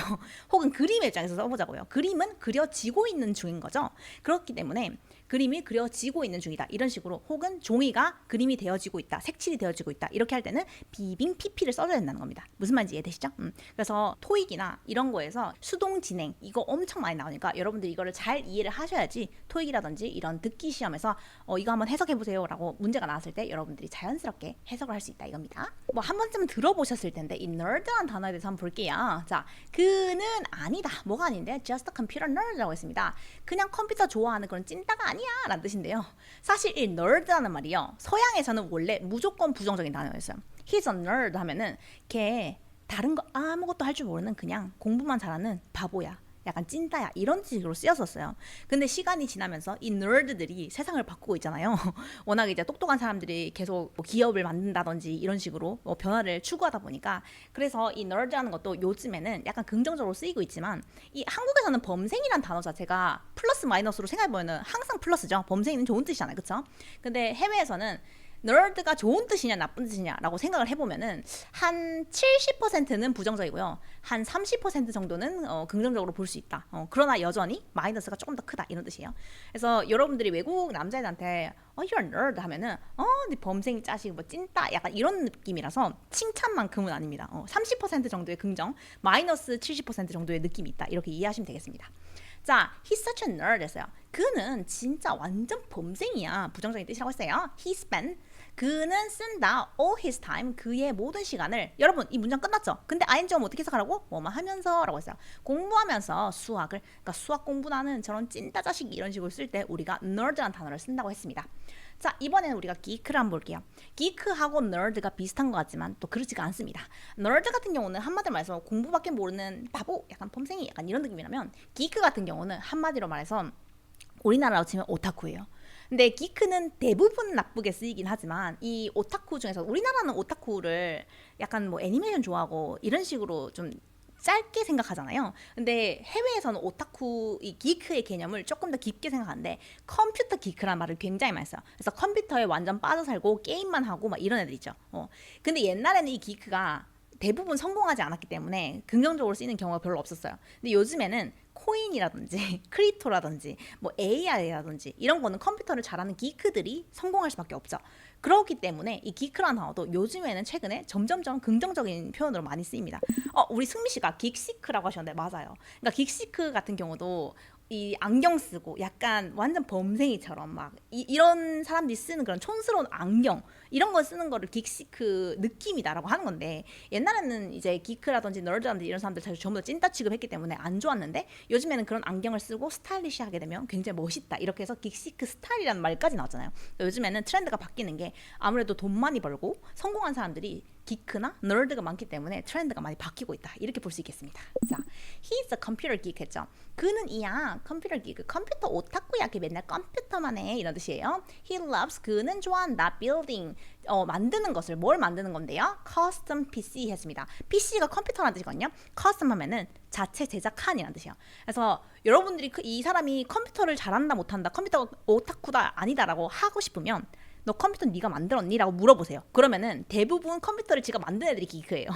혹은 그림의 입장에서 써보자고요. 그림은 그려지고 있는 중인 거죠. 그렇기 때문에 그림이 그려지고 있는 중이다. 이런 식으로 혹은 종이가 그림이 되어지고 있다. 색칠이 되어지고 있다. 이렇게 할 때는 비빙 PP를 써줘야 된다는 겁니다. 무슨 말인지 이해되시죠? 그래서 토익이나 이런 거에서 수동 진행 이거 엄청 많이 나오니까 여러분들 이거를 잘 이해를 하셔야지 토익이라든지 이런 듣기 시험에서 이거 한번 해석해보세요 라고 문제가 나왔을 때 여러분들이 자연스럽게 해석을 할 수 있다 이겁니다. 뭐 한 번쯤 들어보셨을 텐데 이 nerd라는 단어에 대해서 한번 볼게요. 자, 그는 아니다. 뭐가 아닌데? just a computer nerd라고 했습니다. 그냥 컴퓨터 좋아하는 그런 찐따가 아니야 라는 뜻인데요. 사실 이 nerd라는 말이요, 서양에서는 원래 무조건 부정적인 단어였어요. He's a nerd 하면은 걔 다른 거 아무것도 할 줄 모르는 그냥 공부만 잘하는 바보야, 약간 찐따야, 이런 식으로 쓰였었어요. 근데 시간이 지나면서 이 nerd들이 세상을 바꾸고 있잖아요. 워낙 이제 똑똑한 사람들이 계속 뭐 기업을 만든다든지 이런 식으로 뭐 변화를 추구하다 보니까 그래서 이 nerd라는 것도 요즘에는 약간 긍정적으로 쓰이고 있지만 이 한국에서는 범생이란 단어 자체가 플러스 마이너스로 생각해보면 항상 플러스죠. 범생이는 좋은 뜻이잖아요. 그쵸? 근데 해외에서는 nerd가 좋은 뜻이냐 나쁜 뜻이냐라고 생각을 해보면은 한 70%는 부정적이고요. 한 30% 정도는 긍정적으로 볼 수 있다. 그러나 여전히 마이너스가 조금 더 크다 이런 뜻이에요. 그래서 여러분들이 외국 남자애들한테 you're a nerd 하면은 네 범생이 짜식 뭐 찐따 약간 이런 느낌이라서 칭찬만큼은 아닙니다. 30% 정도의 긍정, 마이너스 70% 정도의 느낌이 있다. 이렇게 이해하시면 되겠습니다. 자, he's such a nerd 했어요. 그는 진짜 완전 범생이야. 부정적인 뜻이라고 했어요. he spent, 그는 쓴다 all his time, 그의 모든 시간을. 여러분 이 문장 끝났죠? 근데 ing 오면 어떻게 해석하라고? 뭐만 하면서 라고 했어요. 공부하면서 수학을, 그러니까 수학 공부나는 저런 찐따 자식 이런 식으로 쓸 때 우리가 nerd라는 단어를 쓴다고 했습니다. 자, 이번에는 우리가 geek를 한번 볼게요. geek하고 nerd가 비슷한 것 같지만 또 그렇지가 않습니다. nerd 같은 경우는 한마디로 말해서 공부밖에 모르는 바보, 약간 펌생이 약간 이런 느낌이라면 geek 같은 경우는 한마디로 말해서 우리나라로 치면 오타쿠예요. 근데 geek는 대부분 나쁘게 쓰이긴 하지만 이 오타쿠 중에서 우리나라는 오타쿠를 약간 뭐 애니메이션 좋아하고 이런 식으로 좀 짧게 생각하잖아요. 근데 해외에서는 오타쿠, 이 기크의 개념을 조금 더 깊게 생각하는데 컴퓨터 기크라는 말을 굉장히 많이 써요. 그래서 컴퓨터에 완전 빠져 살고 게임만 하고 막 이런 애들 있죠. 근데 옛날에는 이 기크가 대부분 성공하지 않았기 때문에 긍정적으로 쓰이는 경우가 별로 없었어요. 근데 요즘에는 코인이라든지 크립토라든지 뭐 AI라든지 이런 거는 컴퓨터를 잘하는 기크들이 성공할 수밖에 없죠. 그렇기 때문에 이 기크라는 단어도 요즘에는 최근에 점점점 긍정적인 표현으로 많이 쓰입니다. 우리 승미 씨가 긱시크라고 하셨는데 맞아요. 그러니까 긱시크 같은 경우도 이 안경 쓰고 약간 완전 범생이처럼 막 이런 사람들이 쓰는 그런 촌스러운 안경 이런 거 쓰는 거를 긱시크 느낌이다라고 하는 건데 옛날에는 이제 기크라든지 너드라든지 이런 사람들 사실 전부 다 찐따 취급했기 때문에 안 좋았는데 요즘에는 그런 안경을 쓰고 스타일리시하게 되면 굉장히 멋있다 이렇게 해서 긱시크 스타일이라는 말까지 나왔잖아요. 요즘에는 트렌드가 바뀌는 게 아무래도 돈 많이 벌고 성공한 사람들이 기크나 너드가 많기 때문에 트렌드가 많이 바뀌고 있다 이렇게 볼 수 있겠습니다. 자, he's a computer geek 했죠. 그는 이야 컴퓨터 기크, 컴퓨터 오타쿠야. 걔 맨날 컴퓨터만 해 이런 뜻이에요. He loves, 그는 좋아한다. building, 만드는 것을, 뭘 만드는 건데요? custom PC 했습니다. PC가 컴퓨터라는 뜻이거든요. custom 하면은 자체 제작한이라는 뜻이에요. 그래서 여러분들이 이 사람이 컴퓨터를 잘한다 못한다, 컴퓨터 오타쿠다 아니다라고 하고 싶으면 너 컴퓨터 네가 만들었니? 라고 물어보세요. 그러면은 대부분 컴퓨터를 지가 만든 애들이 기크예요.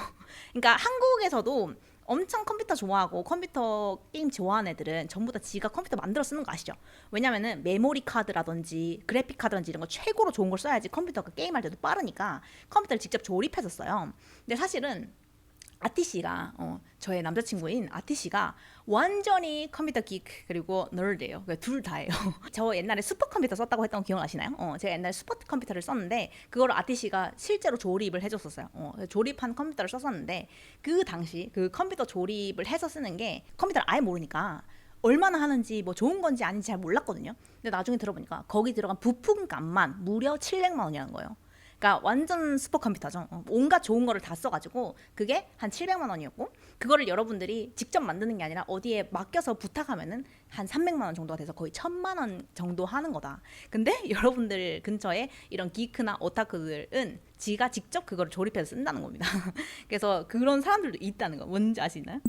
그러니까 한국에서도 엄청 컴퓨터 좋아하고 컴퓨터 게임 좋아하는 애들은 전부 다 지가 컴퓨터 만들어 쓰는 거 아시죠? 왜냐면은 메모리 카드라든지 그래픽 카드라든지 이런 거 최고로 좋은 걸 써야지 컴퓨터가 게임할 때도 빠르니까 컴퓨터를 직접 조립해서 써요. 근데 사실은 아티 씨가 저의 남자친구인 아티 씨가 완전히 컴퓨터 기크 그리고 널드예요. 그러니까 둘 다예요. 저 옛날에 슈퍼컴퓨터 썼다고 했던 거 기억나시나요? 제가 옛날에 슈퍼컴퓨터를 썼는데 그거를 아티 씨가 실제로 조립을 해줬었어요. 조립한 컴퓨터를 썼었는데 그 당시 그 컴퓨터 조립을 해서 쓰는 게 컴퓨터를 아예 모르니까 얼마나 하는지 뭐 좋은 건지 아닌지 잘 몰랐거든요. 근데 나중에 들어보니까 거기 들어간 부품값만 무려 700만 원이라는 거예요. 그러니까 완전 슈퍼컴퓨터죠. 온갖 좋은 거를 다 써가지고 그게 한 700만 원이었고 그거를 여러분들이 직접 만드는 게 아니라 어디에 맡겨서 부탁하면은 한 300만 원 정도가 돼서 거의 1000만 원 정도 하는 거다. 근데 여러분들 근처에 이런 기크나 오타쿠들은 지가 직접 그걸 조립해서 쓴다는 겁니다. 그래서 그런 사람들도 있다는 거 뭔지 아시나요?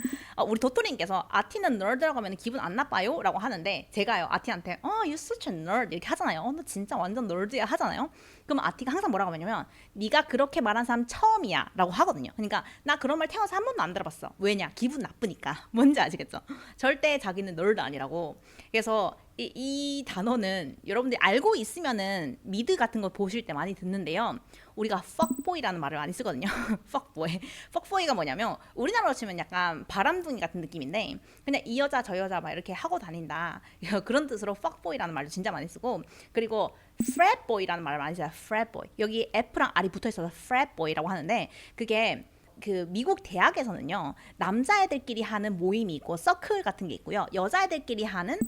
우리 도토리님께서 아티는 널드라고 하면 기분 안 나빠요? 라고 하는데 제가요 아티한테 you such a nerd 이렇게 하잖아요. 너 진짜 완전 널드야 하잖아요. 그럼 아티가 항상 뭐라고 하냐면 네가 그렇게 말한 사람 처음이야 라고 하거든요. 그러니까 나 그런 말 태어나서 한 번도 안 들어봤어. 왜냐? 기분 나쁘니까. 뭔지 아시겠죠? 절대 자기는 널드 아니라고. 그래서 이 단어는 여러분들이 알고 있으면은 미드 같은 거 보실 때 많이 듣는데요. 우리가 fuckboy라는 말을 많이 쓰거든요. fuckboy. fuckboy가 뭐냐면 우리나라로 치면 약간 바람둥이 같은 느낌인데 그냥 이 여자 저 여자 막 이렇게 하고 다닌다. 그런 뜻으로 fuckboy라는 말도 진짜 많이 쓰고 그리고 fratboy라는 말을 많이 써요. fratboy. 여기 F랑 R이 붙어 있어서 fratboy라고 하는데 그게 그 미국 대학에서는요 남자애들끼리 하는 모임이 있고 서클 같은 게 있고요 여자애들끼리 하는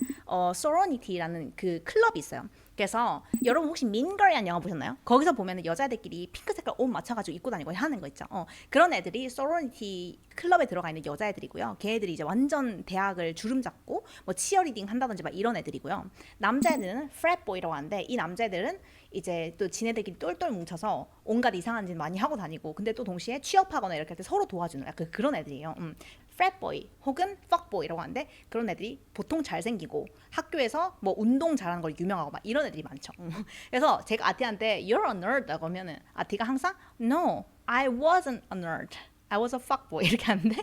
sorority라는 그 클럽이 있어요. 그래서 여러분 혹시 민걸이라는 영화 보셨나요? 거기서 보면은 여자애들끼리 핑크 색깔 옷 맞춰가지고 입고 다니고 하는 거 있죠. 그런 애들이 sorority 클럽에 들어가 있는 여자애들이고요. 걔네들이 이제 완전 대학을 주름 잡고 뭐 치어리딩 한다든지 막 이런 애들이고요. 남자애들은 fratboy라고 하는데 이 남자애들은 이제 또 지네들끼리 똘똘 뭉쳐서 온갖 이상한 짓 많이 하고 다니고 근데 또 동시에 취업하거나 이렇게 할 때 서로 도와주는 약간 그런 애들이에요. fratboy 혹은 fuckboy라고 하는데 그런 애들이 보통 잘생기고 학교에서 뭐 운동 잘하는 걸 유명하고 막 이런 애들이 많죠. 그래서 제가 아티한테 you're a nerd 라고 하면은 아티가 항상 no, I wasn't a nerd. I was a fuckboy 이렇게 하는데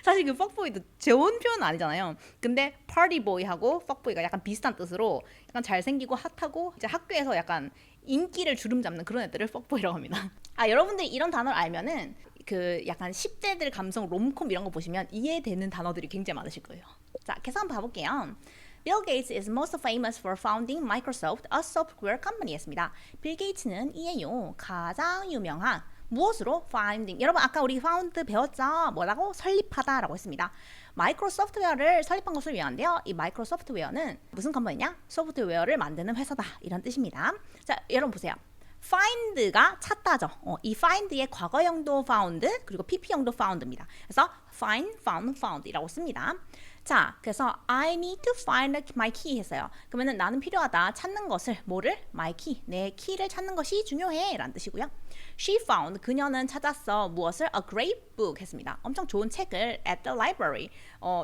사실 그 fuckboy도 좋은 표현은 아니잖아요. 근데 partyboy하고 fuckboy가 약간 비슷한 뜻으로 약간 잘생기고 핫하고 이제 학교에서 약간 인기를 주름 잡는 그런 애들을 fuckboy라고 합니다. 여러분들이 이런 단어를 알면은 그 약간 10대들 감성 롬콤 이런 거 보시면 이해되는 단어들이 굉장히 많으실 거예요. 자, 계속 한번 봐볼게요. Bill Gates is most famous for founding Microsoft, a software company 했습니다. 빌 게이츠는 이에요. 가장 유명한 무엇으로? founding. 여러분 아까 우리 found 배웠죠? 뭐라고? 설립하다라고 했습니다. 마이크로소프트웨어를 설립한 것을 위한데요. 이 마이크로소프트웨어는 무슨 컴퍼니냐? 소프트웨어를 만드는 회사다. 이런 뜻입니다. 자, 여러분 보세요. find가 찾다죠. 이 find의 과거형도 found 그리고 pp형도 found입니다. 그래서 find, found, found이라고 씁니다. 자, 그래서 I need to find my key 했어요. 그러면은 나는 필요하다. 찾는 것을 뭐를? my key. 내 키를 찾는 것이 중요해. 라는 뜻이고요. She found 그녀는 찾았어. 무엇을? A great book 했습니다. 엄청 좋은 책을 at the library.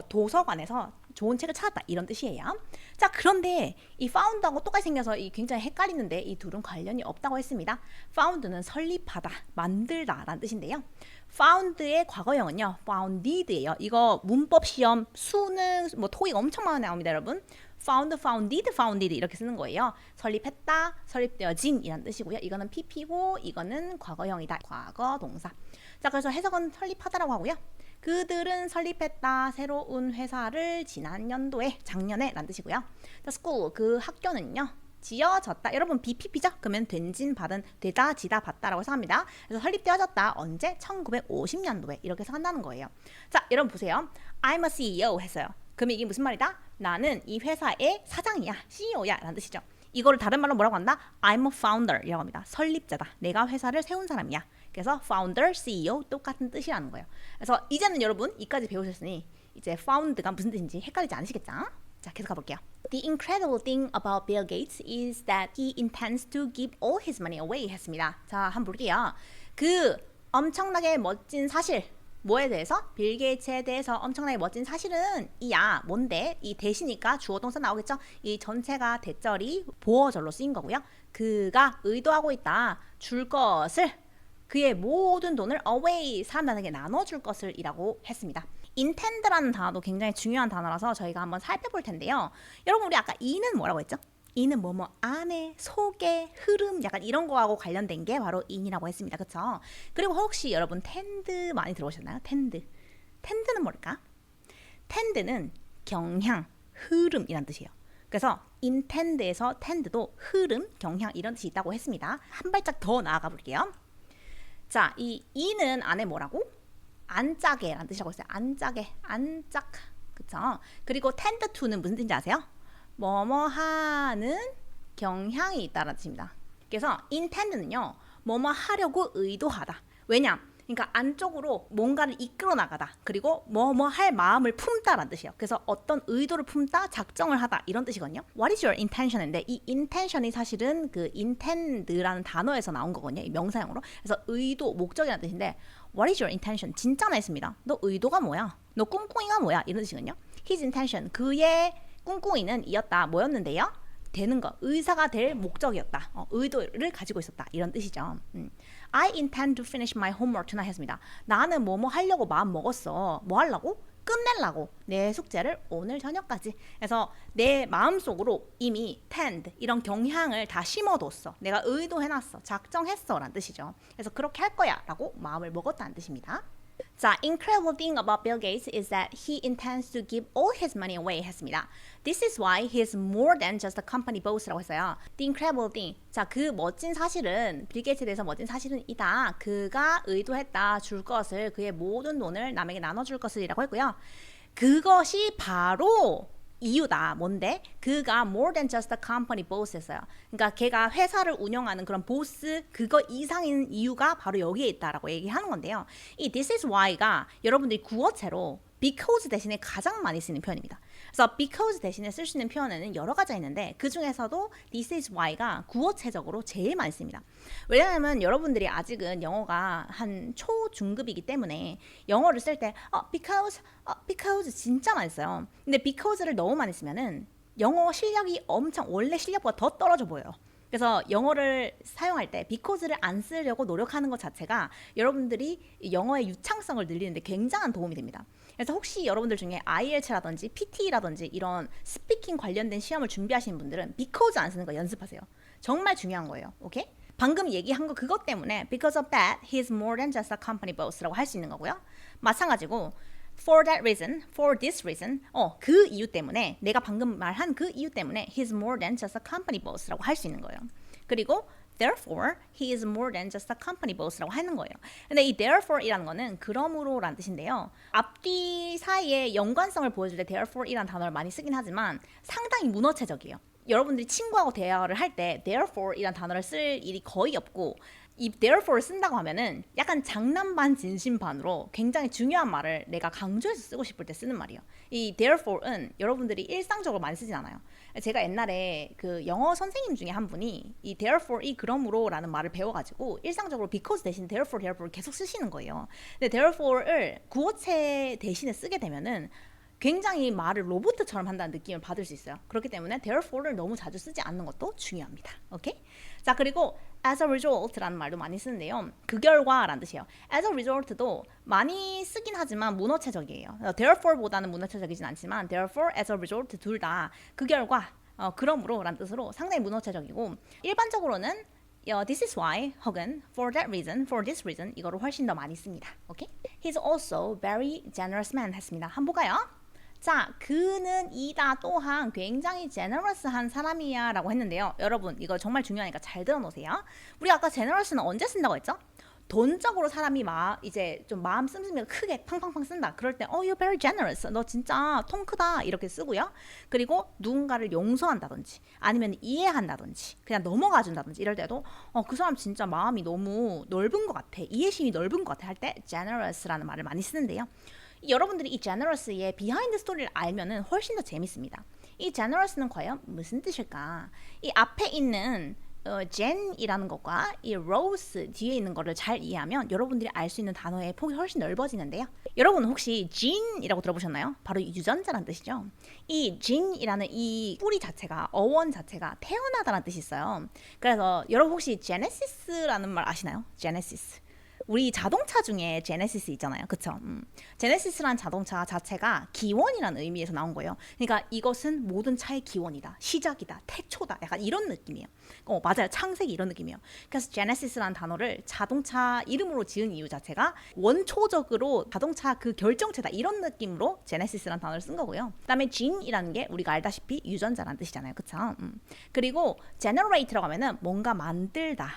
도서관에서 좋은 책을 찾았다. 이런 뜻이에요. 자, 그런데 이 found하고 똑같이 생겨서 이 굉장히 헷갈리는데 이 둘은 관련이 없다고 했습니다. found는 설립하다, 만들다 라는 뜻인데요. found의 과거형은요, founded예요. 이거 문법 시험 수능 뭐 토익 엄청 많이 나옵니다, 여러분. found, founded, founded 이렇게 쓰는 거예요. 설립했다, 설립되어진 이란 뜻이고요. 이거는 PP고 이거는 과거형이다. 과거 동사. 자, 그래서 해석은 설립하다라고 하고요. 그들은 설립했다 새로운 회사를 지난 연도에 작년에 란 뜻이고요. 자, school 그 학교는요. 지어졌다. 여러분 BPP죠? 그러면 된진 받은 되다 지다 받다라고 해석합니다. 그래서 설립되어졌다. 언제? 1950년도에 이렇게 해석한다는 거예요. 자, 여러분 보세요. I'm a CEO 했어요. 그럼 이게 무슨 말이다? 나는 이 회사의 사장이야. CEO야 라는 뜻이죠. 이거를 다른 말로 뭐라고 한다? I'm a founder 이라고 합니다. 설립자다. 내가 회사를 세운 사람이야. 그래서 founder, CEO 똑같은 뜻이라는 거예요. 그래서 이제는 여러분 이까지 배우셨으니 이제 found가 무슨 뜻인지 헷갈리지 않으시겠죠? 자, 계속 가볼게요. The incredible thing about Bill Gates is that he intends to give all his money away 했습니다. 자, 한번 볼게요. 그 엄청나게 멋진 사실 뭐에 대해서? 빌 게이츠에 대해서 엄청나게 멋진 사실은 이야 뭔데? 이 대시니까 주어 동사 나오겠죠? 이 전체가 대절이 보어절로 쓰인 거고요. 그가 의도하고 있다. 줄 것을 그의 모든 돈을 away 사람들에게 나눠줄 것을 이라고 했습니다. intend라는 단어도 굉장히 중요한 단어라서 저희가 한번 살펴볼 텐데요. 여러분 우리 아까 이는 뭐라고 했죠? 이는 뭐뭐 안에 속에 흐름 약간 이런 거하고 관련된 게 바로 in이라고 했습니다. 그쵸? 그리고 혹시 여러분 tend 많이 들어보셨나요? tend는 뭘까? tend는 경향, 흐름이란 뜻이에요. 그래서 intend에서 tend도 흐름, 경향 이런 뜻이 있다고 했습니다. 한 발짝 더 나아가 볼게요. 자, 이 이는 안에 뭐라고? 안짝에 라는 뜻이라고 했어요. 안짝에, 안짝. 그쵸? 그리고 tend to는 무슨 뜻인지 아세요? 뭐뭐 하는 경향이 있다라는 뜻입니다. 그래서 intend는요, 뭐뭐 하려고 의도하다. 왜냐? 그러니까 안쪽으로 뭔가를 이끌어 나가다. 그리고 뭐뭐 할 마음을 품다라는 뜻이에요. 그래서 어떤 의도를 품다, 작정을 하다 이런 뜻이거든요. What is your intention인데 이 intention이 사실은 그 intend라는 단어에서 나온 거거든요. 이 명사형으로. 그래서 의도, 목적이라는 뜻인데 What is your intention? 진짜나 했습니다. 너 의도가 뭐야? 너 꿍꿍이가 뭐야? 이런 뜻이거든요. His intention, 그의 꿍꿍이는 이었다. 뭐였는데요? 되는 거, 의사가 될 목적이었다. 의도를 가지고 있었다. 이런 뜻이죠. I intend to finish my homework tonight 했습니다. 나는 뭐뭐 하려고 마음 먹었어. 뭐 하려고? 끝내려고 내 숙제를 오늘 저녁까지. 그래서 내 마음속으로 이미 tend 이런 경향을 다 심어뒀어. 내가 의도해놨어. 작정했어 라는 뜻이죠. 그래서 그렇게 할 거야 라고 마음을 먹었다는 뜻입니다. 자, incredible thing about Bill Gates is that he intends to give all his money away 했습니다. This is why he is more than just a company boss라고 했어요. The incredible thing. 자, 그 멋진 사실은 빌 게이츠에 대해서 멋진 사실은 이다. 그가 의도했다. 줄 것을 그의 모든 돈을 남에게 나눠줄 것을이라고 했고요. 그것이 바로 이유다. 뭔데? 그가 more than just a company boss 했어요. 그러니까 걔가 회사를 운영하는 그런 보스 그거 이상인 이유가 바로 여기에 있다라고 얘기하는 건데요. 이 this is why가 여러분들이 구어체로 because 대신에 가장 많이 쓰는 표현입니다. 그래서 because 대신에 쓸 수 있는 표현에는 여러 가지가 있는데 그 중에서도 this is why가 구어체적으로 제일 많이 씁니다. 왜냐하면 여러분들이 아직은 영어가 한 초중급이기 때문에 영어를 쓸 때 because 진짜 많이 써요. 근데 because를 너무 많이 쓰면은 영어 실력이 엄청 원래 실력보다 더 떨어져 보여요. 그래서 영어를 사용할 때 because를 안 쓰려고 노력하는 것 자체가 여러분들이 영어의 유창성을 늘리는데 굉장한 도움이 됩니다. 그래서 혹시 여러분들 중에 IELTS라든지 PT라든지 이런 스피킹 관련된 시험을 준비하시는 분들은 because 안 쓰는 거 연습하세요. 정말 중요한 거예요. 오케이? 방금 얘기한 거 그것 때문에 because of that, he is more than just a company boss라고 할 수 있는 거고요. 마찬가지고 for that reason, for this reason, 그 이유 때문에 내가 방금 말한 그 이유 때문에 he is more than just a company boss라고 할 수 있는 거예요. 그리고 therefore, he is more than just a company boss라고 하는 거예요. 근데 이 therefore이라는 거는 그러므로라는 뜻인데요. 앞뒤 사이에 연관성을 보여줄 때 therefore이라는 단어를 많이 쓰긴 하지만 상당히 문어체적이에요. 여러분들이 친구하고 대화를 할 때 therefore 이란 단어를 쓸 일이 거의 없고 이 therefore 쓴다고 하면은 약간 장난 반 진심 반으로 굉장히 중요한 말을 내가 강조해서 쓰고 싶을 때 쓰는 말이에요. 이 therefore는 여러분들이 일상적으로 많이 쓰진 않아요. 제가 옛날에 그 영어 선생님 중에 한 분이 이 therefore 이 그러므로라는 말을 배워가지고 일상적으로 because 대신 therefore 계속 쓰시는 거예요. 근데 therefore를 구어체 대신에 쓰게 되면은 굉장히 말을 로봇처럼 한다는 느낌을 받을 수 있어요. 그렇기 때문에 therefore를 너무 자주 쓰지 않는 것도 중요합니다. 오케이? 자, 그리고 as a result라는 말도 많이 쓰는데요. 그 결과라는 뜻이에요. as a result도 많이 쓰긴 하지만 문어체적이에요. therefore보다는 문어체적이진 않지만 therefore, as a result 둘 다 그 결과, 그러므로 라는 뜻으로 상당히 문어체적이고 일반적으로는 this is why 혹은 for that reason, for this reason 이거를 훨씬 더 많이 씁니다. 오케이? He's also very generous man 했습니다. 한번 볼까요? 자, 그는 이다 또한 굉장히 제너러스한 사람이야 라고 했는데요. 여러분 이거 정말 중요하니까 잘 들어놓으세요. 우리 아까 제너러스는 언제 쓴다고 했죠? 돈적으로 사람이 이제 좀 마음 씀씀이가 크게 팡팡팡 쓴다. 그럴 때 you're very generous. 너 진짜 통 크다. 이렇게 쓰고요. 그리고 누군가를 용서한다든지 아니면 이해한다든지 그냥 넘어가 준다든지 이럴 때도 그 사람 진짜 마음이 너무 넓은 것 같아. 이해심이 넓은 것 같아 할 때 generous라는 말을 많이 쓰는데요. 여러분들이 이 generous의 비하인드 스토리를 알면은 훨씬 더 재밌습니다. 이 generous는 과연 무슨 뜻일까? 이 앞에 있는 Jen이라는 것과 이 Rose 뒤에 있는 거를 잘 이해하면 여러분들이 알 수 있는 단어의 폭이 훨씬 넓어지는데요. 여러분 혹시 Jean이라고 들어보셨나요? 바로 유전자란 뜻이죠. 이 Jean이라는 이 뿌리 자체가 어원 자체가 태어나다라는 뜻이 있어요. 그래서 여러분 혹시 Genesis라는 말 아시나요? Genesis. 우리 자동차 중에 제네시스 있잖아요. 그쵸? 제네시스란 자동차 자체가 기원이라는 의미에서 나온 거예요. 그러니까 이것은 모든 차의 기원이다. 시작이다. 태초다. 약간 이런 느낌이에요. 맞아요. 창세기 이런 느낌이에요. 그래서 제네시스라는 단어를 자동차 이름으로 지은 이유 자체가 원초적으로 자동차 그 결정체다. 이런 느낌으로 제네시스라는 단어를 쓴 거고요. 그다음에 gene이라는 게 우리가 알다시피 유전자라는 뜻이잖아요. 그쵸? 그리고 generate라고 하면은 뭔가 만들다.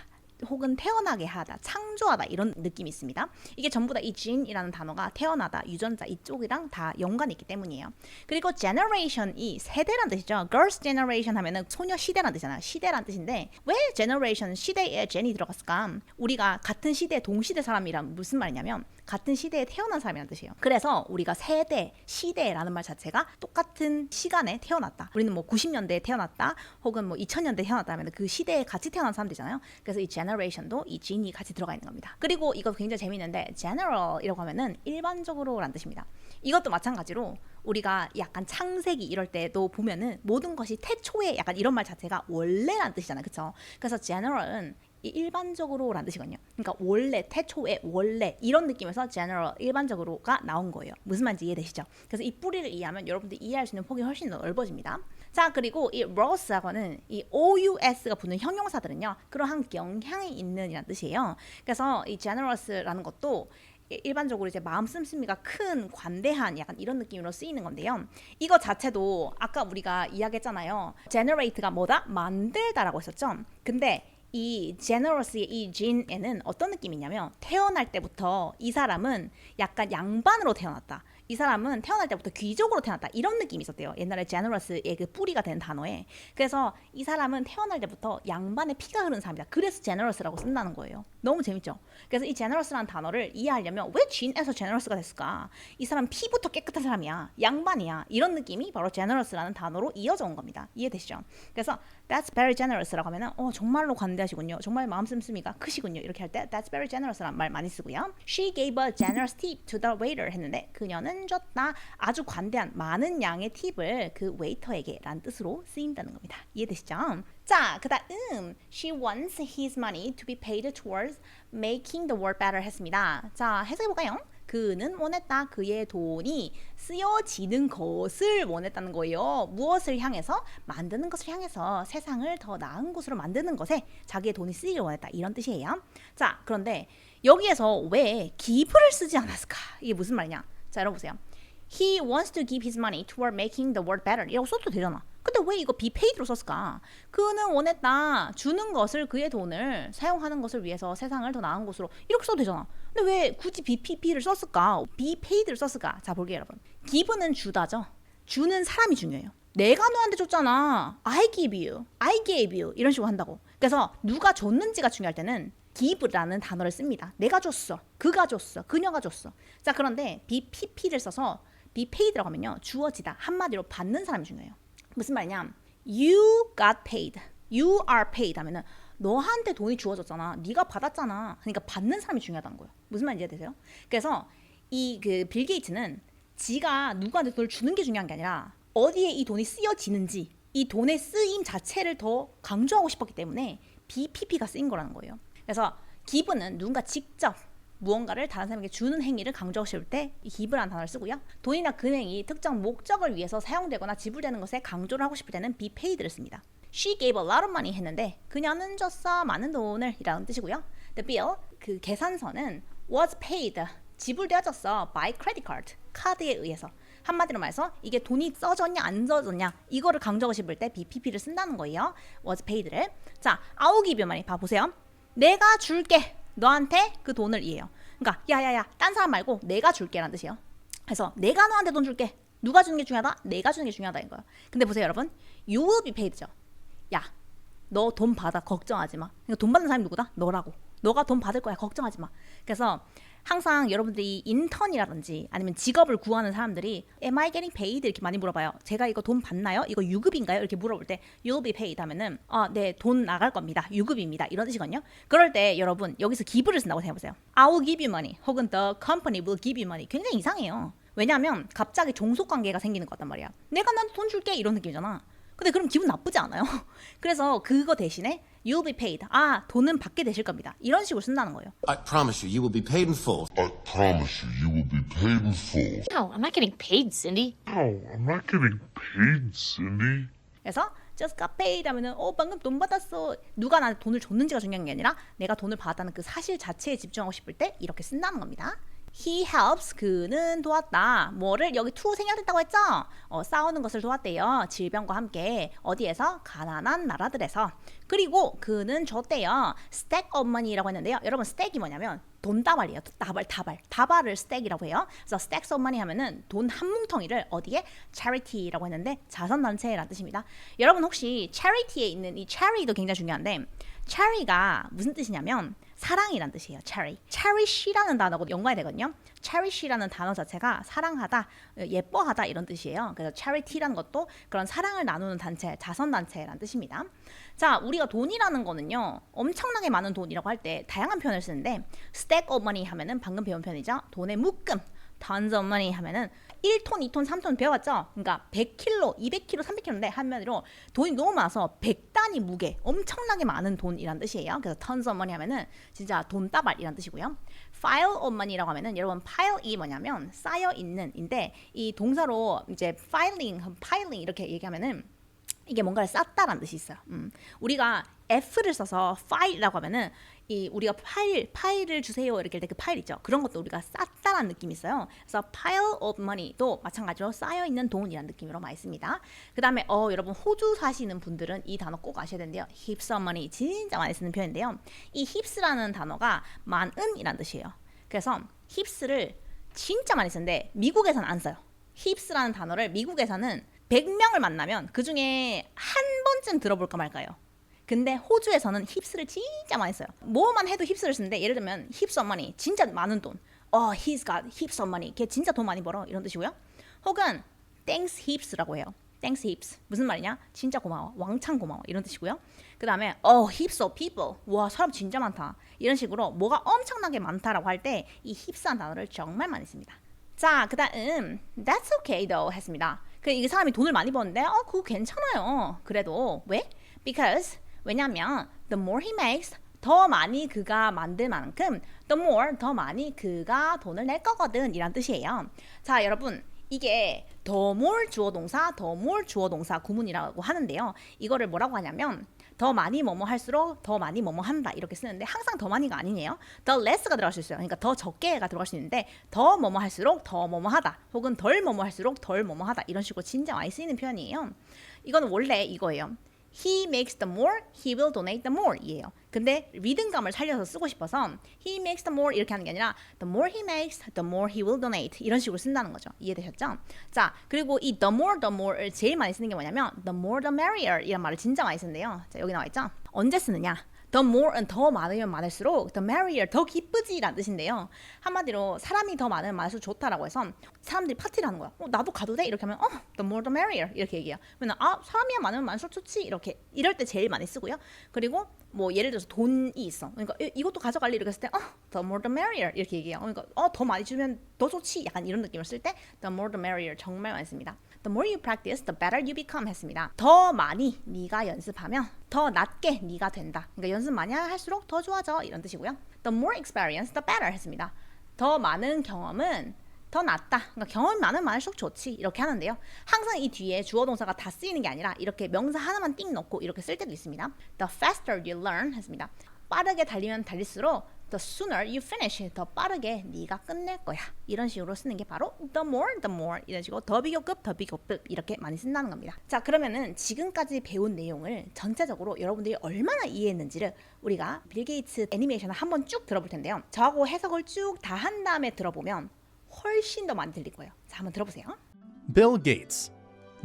혹은 태어나게 하다, 창조하다 이런 느낌이 있습니다. 이게 전부 다 이 gene이라는 단어가 태어나다, 유전자 이쪽이랑 다 연관이 있기 때문이에요. 그리고 generation이 세대란 뜻이죠. girls generation 하면은 소녀 시대란 뜻이잖아요. 시대란 뜻인데 왜 generation 시대에 gen이 들어갔을까? 우리가 같은 시대 동시대 사람이란 무슨 말이냐면 같은 시대에 태어난 사람이라는 뜻이에요. 그래서 우리가 세대, 시대라는 말 자체가 똑같은 시간에 태어났다. 우리는 뭐 90년대에 태어났다, 혹은 뭐 2000년대에 태어났다 하면 그 시대에 같이 태어난 사람들이잖아요. 그래서 이 generation도 이 gene이 같이 들어가 있는 겁니다. 그리고 이거 굉장히 재미있는데 general이라고 하면은 일반적으로라는 뜻입니다. 이것도 마찬가지로 우리가 약간 창세기 이럴 때도 보면은 모든 것이 태초에 약간 이런 말 자체가 원래라는 뜻이잖아요. 그쵸? 그래서 general은 이 일반적으로라는 뜻이거든요. 그러니까 원래, 태초에 원래 이런 느낌에서 general, 일반적으로가 나온 거예요. 무슨 말인지 이해되시죠? 그래서 이 뿌리를 이해하면 여러분들이 이해할 수 있는 폭이 훨씬 더 넓어집니다. 자, 그리고 이 rose하고는 이 ous가 붙는 형용사들은요. 그러한 영향이 있는 이란 뜻이에요. 그래서 이 generous라는 것도 일반적으로 이제 마음 씀씀이가 큰, 관대한 약간 이런 느낌으로 쓰이는 건데요. 이거 자체도 아까 우리가 이야기했잖아요. generate가 뭐다? 만들다라고 했었죠. 근데 이 generous의 이 gene에는 어떤 느낌이냐면 태어날 때부터 이 사람은 약간 양반으로 태어났다. 이 사람은 태어날 때부터 귀족으로 태어났다. 이런 느낌이 있었대요. 옛날에 generous의 그 뿌리가 된 단어에. 그래서 이 사람은 태어날 때부터 양반의 피가 흐르는 사람이다. 그래서 generous라고 쓴다는 거예요. 너무 재밌죠? 그래서 이 generous라는 단어를 이해하려면 왜 gene에서 generous가 됐을까? 이 사람 피부터 깨끗한 사람이야. 양반이야. 이런 느낌이 바로 generous라는 단어로 이어져 온 겁니다. 이해되시죠? 그래서 that's very generous라고 하면은 정말로 관대하시군요. 정말 마음 씀씀이가 크시군요. 이렇게 할 때 that's very generous라는 말 많이 쓰고요. She gave a generous tip to the waiter 했는데 그녀는 줬다. 아주 관대한 많은 양의 팁을 그 웨이터에게 라는 뜻으로 쓰인다는 겁니다. 이해되시죠? 자, 그 다음 She wants his money to be paid towards making the world better 했습니다. 자, 해석해볼까요? 그는 원했다. 그의 돈이 쓰여지는 것을 원했다는 거예요. 무엇을 향해서? 만드는 것을 향해서 세상을 더 나은 곳으로 만드는 것에 자기의 돈이 쓰이길 원했다. 이런 뜻이에요. 자, 그런데 여기에서 왜 give를 쓰지 않았을까? 이게 무슨 말이냐? 자, 여러분 보세요. He wants to give his money toward making the world better. 이라고 써도 되잖아. 근데 왜 이거 be paid로 썼을까? 그는 원했다. 주는 것을 그의 돈을 사용하는 것을 위해서 세상을 더 나은 곳으로 이렇게 써도 되잖아. 근데 왜 굳이 BPP를 썼을까? be paid를 썼을까? 자, 볼게요, 여러분. give는 주다죠. 주는 사람이 중요해요. 내가 너한테 줬잖아. I give you, I gave you 이런 식으로 한다고. 그래서 누가 줬는지가 중요할 때는 give라는 단어를 씁니다. 내가 줬어, 그가 줬어, 그녀가 줬어. 자, 그런데 BPP를 써서 be paid라고 하면요, 주어지다, 한마디로 받는 사람이 중요해요. 무슨 말이냐? You got paid, you are paid 하면은 너한테 돈이 주어졌잖아, 네가 받았잖아. 그러니까 받는 사람이 중요하다는 거예요. 무슨 말인지 이해되세요? 그래서 이 그 빌 게이츠는 지가 누구한테 돈을 주는 게 중요한 게 아니라 어디에 이 돈이 쓰여지는지, 이 돈의 쓰임 자체를 더 강조하고 싶었기 때문에 BPP가 쓰인 거라는 거예요. 그래서 give는 누군가 직접 무언가를 다른 사람에게 주는 행위를 강조하고 싶을 때 이 give라는 단어를 쓰고요. 돈이나 금액이 특정 목적을 위해서 사용되거나 지불되는 것에 강조를 하고 싶을 때는 be paid를 씁니다. She gave a lot of money 했는데 그녀는 줬어 많은 돈을 이라는 뜻이고요. The bill, 그 계산서는 was paid, 지불되어졌어 by credit card, 카드에 의해서. 한마디로 말해서 이게 돈이 써졌냐 안 써졌냐 이거를 강조하고 싶을 때 BPP를 쓴다는 거예요. was paid를. 자, I'll give you money 봐보세요. 내가 줄게, 너한테 그 돈을 이해요. 그러니까 야야야 딴 사람 말고 내가 줄게 라는 뜻이에요. 그래서 내가 너한테 돈 줄게. 누가 주는 게 중요하다? 내가 주는 게 중요하다 이거예요. 근데 보세요 여러분, you will be paid죠. 야, 너 돈 받아, 걱정하지 마. 그러니까 돈 받는 사람이 누구다? 너라고. 너가 돈 받을 거야, 걱정하지 마. 그래서 항상 여러분들이 인턴이라든지 아니면 직업을 구하는 사람들이 Am I getting paid? 이렇게 많이 물어봐요. 제가 이거 돈 받나요? 이거 유급인가요? 이렇게 물어볼 때 You'll be paid 하면은 네, 돈 나갈 겁니다. 유급입니다. 이런 뜻이거든요. 그럴 때 여러분 여기서 give를 쓴다고 생각해보세요. I will give you money 혹은 the company will give you money. 굉장히 이상해요. 왜냐하면 갑자기 종속관계가 생기는 것 같단 말이야. 내가 나한테 돈 줄게 이런 느낌이잖아. 근데 그럼 기분 나쁘지 않아요? 그래서 그거 대신에 You'll be paid. 돈은 받게 되실 겁니다. 이런 식으로 쓴다는 거예요. I promise you, you will be paid in full. I promise you, you will be paid in full. No, I'm not getting paid, Cindy. No, I'm not getting paid, Cindy. 그래서 just got paid 하면은 방금 돈 받았어. 누가 나한테 돈을 줬는지가 중요한 게 아니라 내가 돈을 받았다는 그 사실 자체에 집중하고 싶을 때 이렇게 쓴다는 겁니다. He helps, 그는 도왔다. 뭐를 여기 to 생략됐다고 했죠? 싸우는 것을 도왔대요. 질병과 함께. 어디에서? 가난한 나라들에서. 그리고 그는 줬대요. stack of money라고 했는데요. 여러분 stack이 뭐냐면 돈다발이에요. 다발을 stack이라고 해요. 그래서 stacks of money 하면은 돈 한 뭉텅이를 어디에? charity라고 했는데 자선단체라는 뜻입니다. 여러분 혹시 charity에 있는 이 charity도 굉장히 중요한데 charity가 무슨 뜻이냐면 사랑이란 뜻이에요. cherish라는 단어가 연관이 되거든요. cherish라는 단어 자체가 사랑하다, 예뻐하다 이런 뜻이에요. 그래서 charity라는 것도 그런 사랑을 나누는 단체, 자선단체라는 뜻입니다. 자, 우리가 돈이라는 거는요, 엄청나게 많은 돈이라고 할 때 다양한 표현을 쓰는데 stack of money 하면은 방금 배운 표현이죠. 돈의 묶음. tons of money 하면은 1톤, 2톤, 3톤 배워봤죠? 그러니까 100kg, 200kg, 300kg인데 한마디로 돈이 너무 많아서 100단위 무게, 엄청나게 많은 돈이란 뜻이에요. 그래서 tons of money 하면은 진짜 돈다발이란 뜻이고요. file of money라고 하면은 여러분 file이 뭐냐면 쌓여 있는인데 이 동사로 이제 piling 이렇게 얘기하면은 이게 뭔가를 쌓다라는 뜻이 있어요. 우리가 F를 써서 file이라고 하면은 이 우리가 파일을 주세요 이렇게 할 때 그 파일 있죠. 그런 것도 우리가 쌓다라는 느낌이 있어요. 그래서 pile of money도 마찬가지로 쌓여 있는 돈이라는 느낌으로 많이 씁니다. 그다음에 여러분 호주 사시는 분들은 이 단어 꼭 아셔야 되는데요. heaps of money 진짜 많이 쓰는 표현인데요. 이 heaps라는 단어가 많은이라는 뜻이에요. 그래서 heaps를 진짜 많이 쓰는데 미국에서는 안 써요. heaps라는 단어를 미국에서는 100명을 만나면 그 중에 한 번쯤 들어볼까 말까요. 근데 호주에서는 힙스를 진짜 많이 써요. 뭐만 해도 힙스를 쓰는데 예를 들면 heaps of money, 진짜 많은 돈. He's got heaps of money. 걔 진짜 돈 많이 벌어. 이런 뜻이고요. 혹은 thanks heaps라고 해요. thanks heaps. 무슨 말이냐? 진짜 고마워. 왕창 고마워. 이런 뜻이고요. 그 다음에 heaps of people. 와, 사람 진짜 많다. 이런 식으로 뭐가 엄청나게 많다라고 할 때 이 heaps라는 단어를 정말 많이 씁니다. 자, 그 다음 that's okay though 했습니다. 이 사람이 돈을 많이 버는데 그거 괜찮아요. 그래도 왜? Because 왜냐면 the more he makes 더 많이 그가 만들 만큼 the more 더 많이 그가 돈을 낼 거거든 이란 뜻이에요. 자, 여러분 이게 the more 주어 동사, the more 주어 동사 구문이라고 하는데요. 이거를 뭐라고 하냐면 더 많이 뭐뭐 할수록 더 많이 뭐뭐 한다 이렇게 쓰는데 항상 더 많이가 아니네요. the less가 들어갈 수 있어요. 그러니까 더 적게가 들어갈 수 있는데 더 뭐뭐 할수록 더 뭐뭐 하다 혹은 덜 뭐뭐 할수록 덜 뭐뭐 하다 이런 식으로 진짜 많이 쓰이는 표현이에요. 이건 원래 이거예요. He makes the more, he will donate the more 이에요. 근데 리듬감을 살려서 쓰고 싶어서 he makes the more 이렇게 하는 게 아니라 the more he makes, the more he will donate 이런 식으로 쓴다는 거죠. 이해되셨죠? 자, 그리고 이 the more를 제일 많이 쓰는 게 뭐냐면 the more the merrier 이란 말을 진짜 많이 쓰는데요. 자, 여기 나와 있죠? 언제 쓰느냐? The more는 더 많으면 많을수록 the merrier 더 기쁘지라는 뜻인데요. 한마디로 사람이 더 많으면 많을수록 좋다라고 해서 사람들이 파티를 하는 거야. 나도 가도 돼? 이렇게 하면 the more the merrier 이렇게 얘기해요. 그러면 사람이 많으면 많을수록 좋지 이렇게 이럴 때 제일 많이 쓰고요. 그리고 뭐 예를 들어서 돈이 있어. 그러니까 이것도 가져갈래 이렇게 했을 때 the more the merrier 이렇게 얘기해요. 그러니까 더 많이 주면 더 좋지 약간 이런 느낌을 쓸 때 the more the merrier 정말 많이 씁니다. The more you practice, the better you become 했습니다. 더 많이 네가 연습하면 더 낫게 네가 된다. 그러니까 연습 많이 할수록 더 좋아져 이런 뜻이고요. The more experience, the better 했습니다. 더 많은 경험은 더 낫다. 그러니까 경험이 많으면 많을수록 좋지 이렇게 하는데요. 항상 이 뒤에 주어 동사가 다 쓰이는 게 아니라 이렇게 명사 하나만 띵 넣고 이렇게 쓸 때도 있습니다. The faster you learn 했습니다. 빠르게 달리면 달릴수록 the sooner you finish 더 빠르게 네가 끝낼 거야 이런 식으로 쓰는 게 바로 the more 이런 식으로 더 비교급 이렇게 많이 쓴다는 겁니다. 자, 그러면은 지금까지 배운 내용을 전체적으로 여러분들이 얼마나 이해했는지를 우리가 빌 게이츠 애니메이션을 한번 쭉 들어볼 텐데요. 저하고 해석을 쭉 다 한 다음에 들어보면 훨씬 더 많이 들릴 거예요. 자, 한번 들어보세요. Bill Gates.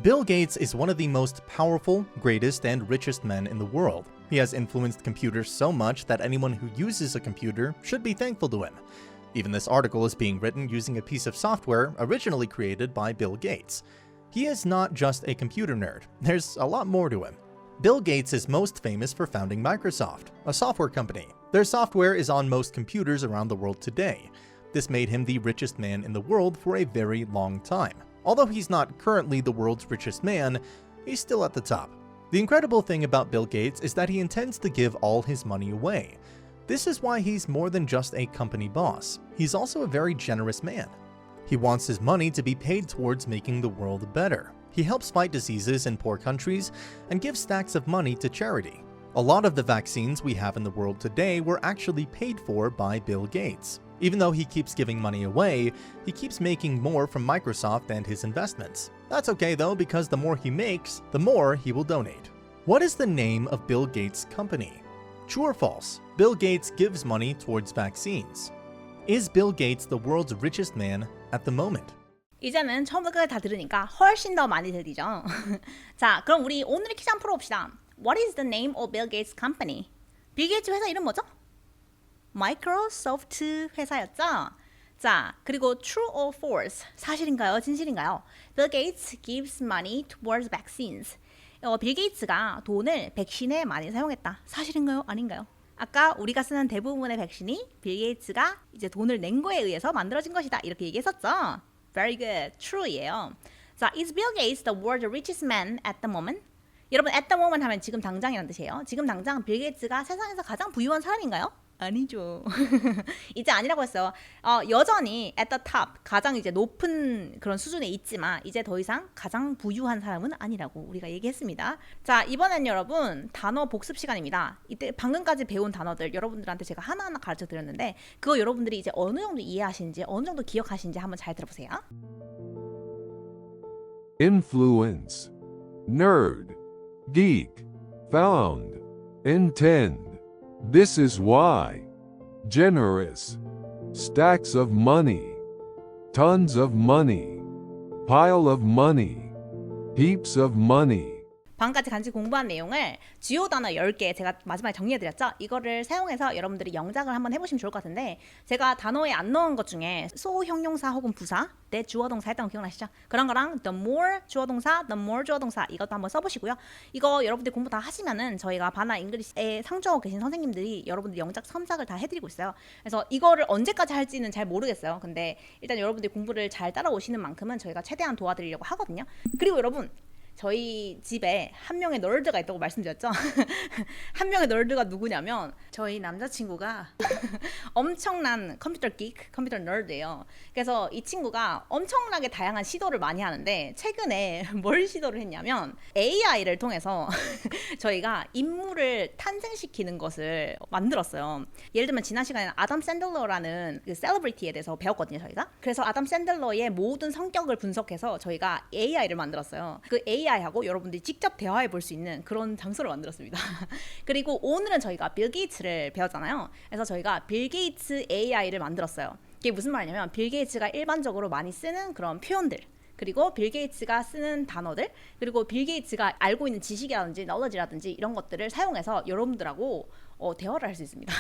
Bill Gates is one of the most powerful, greatest, and richest men in the world. He has influenced computers so much that anyone who uses a computer should be thankful to him. Even this article is being written using a piece of software originally created by Bill Gates. He is not just a computer nerd, there's a lot more to him. Bill Gates is most famous for founding Microsoft, a software company. Their software is on most computers around the world today. This made him the richest man in the world for a very long time. Although he's not currently the world's richest man, he's still at the top. The incredible thing about Bill Gates is that he intends to give all his money away. This is why he's more than just a company boss. He's also a very generous man. He wants his money to be paid towards making the world better. He helps fight diseases in poor countries and gives stacks of money to charity. A lot of the vaccines we have in the world today were actually paid for by Bill Gates. Even though he keeps giving money away, he keeps making more from Microsoft and his investments. That's okay though, because the more he makes, the more he will donate. What is the name of Bill Gates' company? True or false? Bill Gates gives money towards vaccines. Is Bill Gates the world's richest man at the moment? 이제는 처음부터 끝까지 다 들으니까 훨씬 더 많이 들리죠. 자, 그럼 우리 오늘의 퀴즈 한번 풀어봅시다. What is the name of Bill Gates' company? 빌 게이츠 회사 이름 뭐죠? 마이크로소프트 회사였죠? 자, 그리고 true or false, 사실인가요? 진실인가요? Bill Gates gives money towards vaccines. 빌 게이츠가 돈을 백신에 많이 사용했다. 사실인가요? 아닌가요? 아까 우리가 쓰는 대부분의 백신이 빌 게이츠가 이제 돈을 낸 거에 의해서 만들어진 것이다. 이렇게 얘기했었죠? Very good. True예요. 자, is Bill Gates the world's richest man at the moment? 여러분, at the moment 하면 지금 당장이라는 뜻이에요. 지금 당장 빌 게이츠가 세상에서 가장 부유한 사람인가요? 아니죠. 이제 아니라고 했어요. 여전히 at the top, 가장 이제 높은 그런 수준에 있지만 이제 더 이상 가장 부유한 사람은 아니라고 우리가 얘기했습니다. 자, 이번엔 여러분 단어 복습 시간입니다. 이때 방금까지 배운 단어들 여러분들한테 제가 하나하나 가르쳐 드렸는데 그거 여러분들이 이제 어느 정도 이해하시는지 어느 정도 기억하시는지 한번 잘 들어보세요. influence, nerd, geek, found, intend. This is why. Generous, stacks of money, tons of money, pile of money, heaps of money. 방금까지 같이 공부한 내용을 주요 단어 10개 제가 마지막에 정리해드렸죠? 이거를 사용해서 여러분들이 영작을 한번 해보시면 좋을 것 같은데 제가 단어에 안 넣은 것 중에 소형용사 혹은 부사 내 주어동사 했던 거 기억나시죠? 그런 거랑 the more 주어동사, the more 주어동사 이것도 한번 써보시고요. 이거 여러분들이 공부 다 하시면은 저희가 바나 잉글리시에 상주하고 계신 선생님들이 여러분들 영작 첨삭을 다 해드리고 있어요. 그래서 이거를 언제까지 할지는 잘 모르겠어요. 근데 일단 여러분들이 공부를 잘 따라오시는 만큼은 저희가 최대한 도와드리려고 하거든요. 그리고 여러분 저희 집에 한 명의 널드가 있다고 말씀드렸죠? 한 명의 널드가 누구냐면 저희 남자친구가 엄청난 컴퓨터 기크, 컴퓨터 너드예요. 그래서 이 친구가 엄청나게 다양한 시도를 많이 하는데 최근에 뭘 시도를 했냐면 AI를 통해서 저희가 인물을 탄생시키는 것을 만들었어요. 예를 들면 지난 시간에 아담 샌들러라는 그 셀러브리티에 대해서 배웠거든요, 저희가. 그래서 아담 샌들러의 모든 성격을 분석해서 저희가 AI를 만들었어요. 그 AI하고 여러분들이 직접 대화해 볼 수 있는 그런 장소를 만들었습니다. 그리고 오늘은 저희가 빌 게이츠를 배웠잖아요. 그래서 저희가 빌 게이츠 AI를 만들었어요. 이게 무슨 말이냐면 빌 게이츠가 일반적으로 많이 쓰는 그런 표현들, 그리고 빌 게이츠가 쓰는 단어들, 그리고 빌 게이츠가 알고 있는 지식이라든지 너러지라든지 이런 것들을 사용해서 여러분들하고 대화를 할 수 있습니다.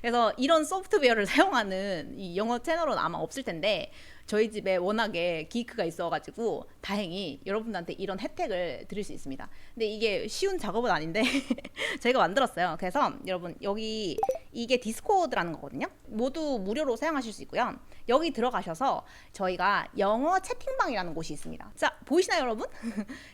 그래서 이런 소프트웨어를 사용하는 이 영어 채널은 아마 없을 텐데 저희 집에 워낙에 기크가 있어가지고 다행히 여러분들한테 이런 혜택을 드릴 수 있습니다. 근데 이게 쉬운 작업은 아닌데 저희가 만들었어요. 그래서 여러분 여기 이게 디스코드라는 거거든요. 모두 무료로 사용하실 수 있고요. 여기 들어가셔서 저희가 영어 채팅방이라는 곳이 있습니다. 자, 보이시나요 여러분?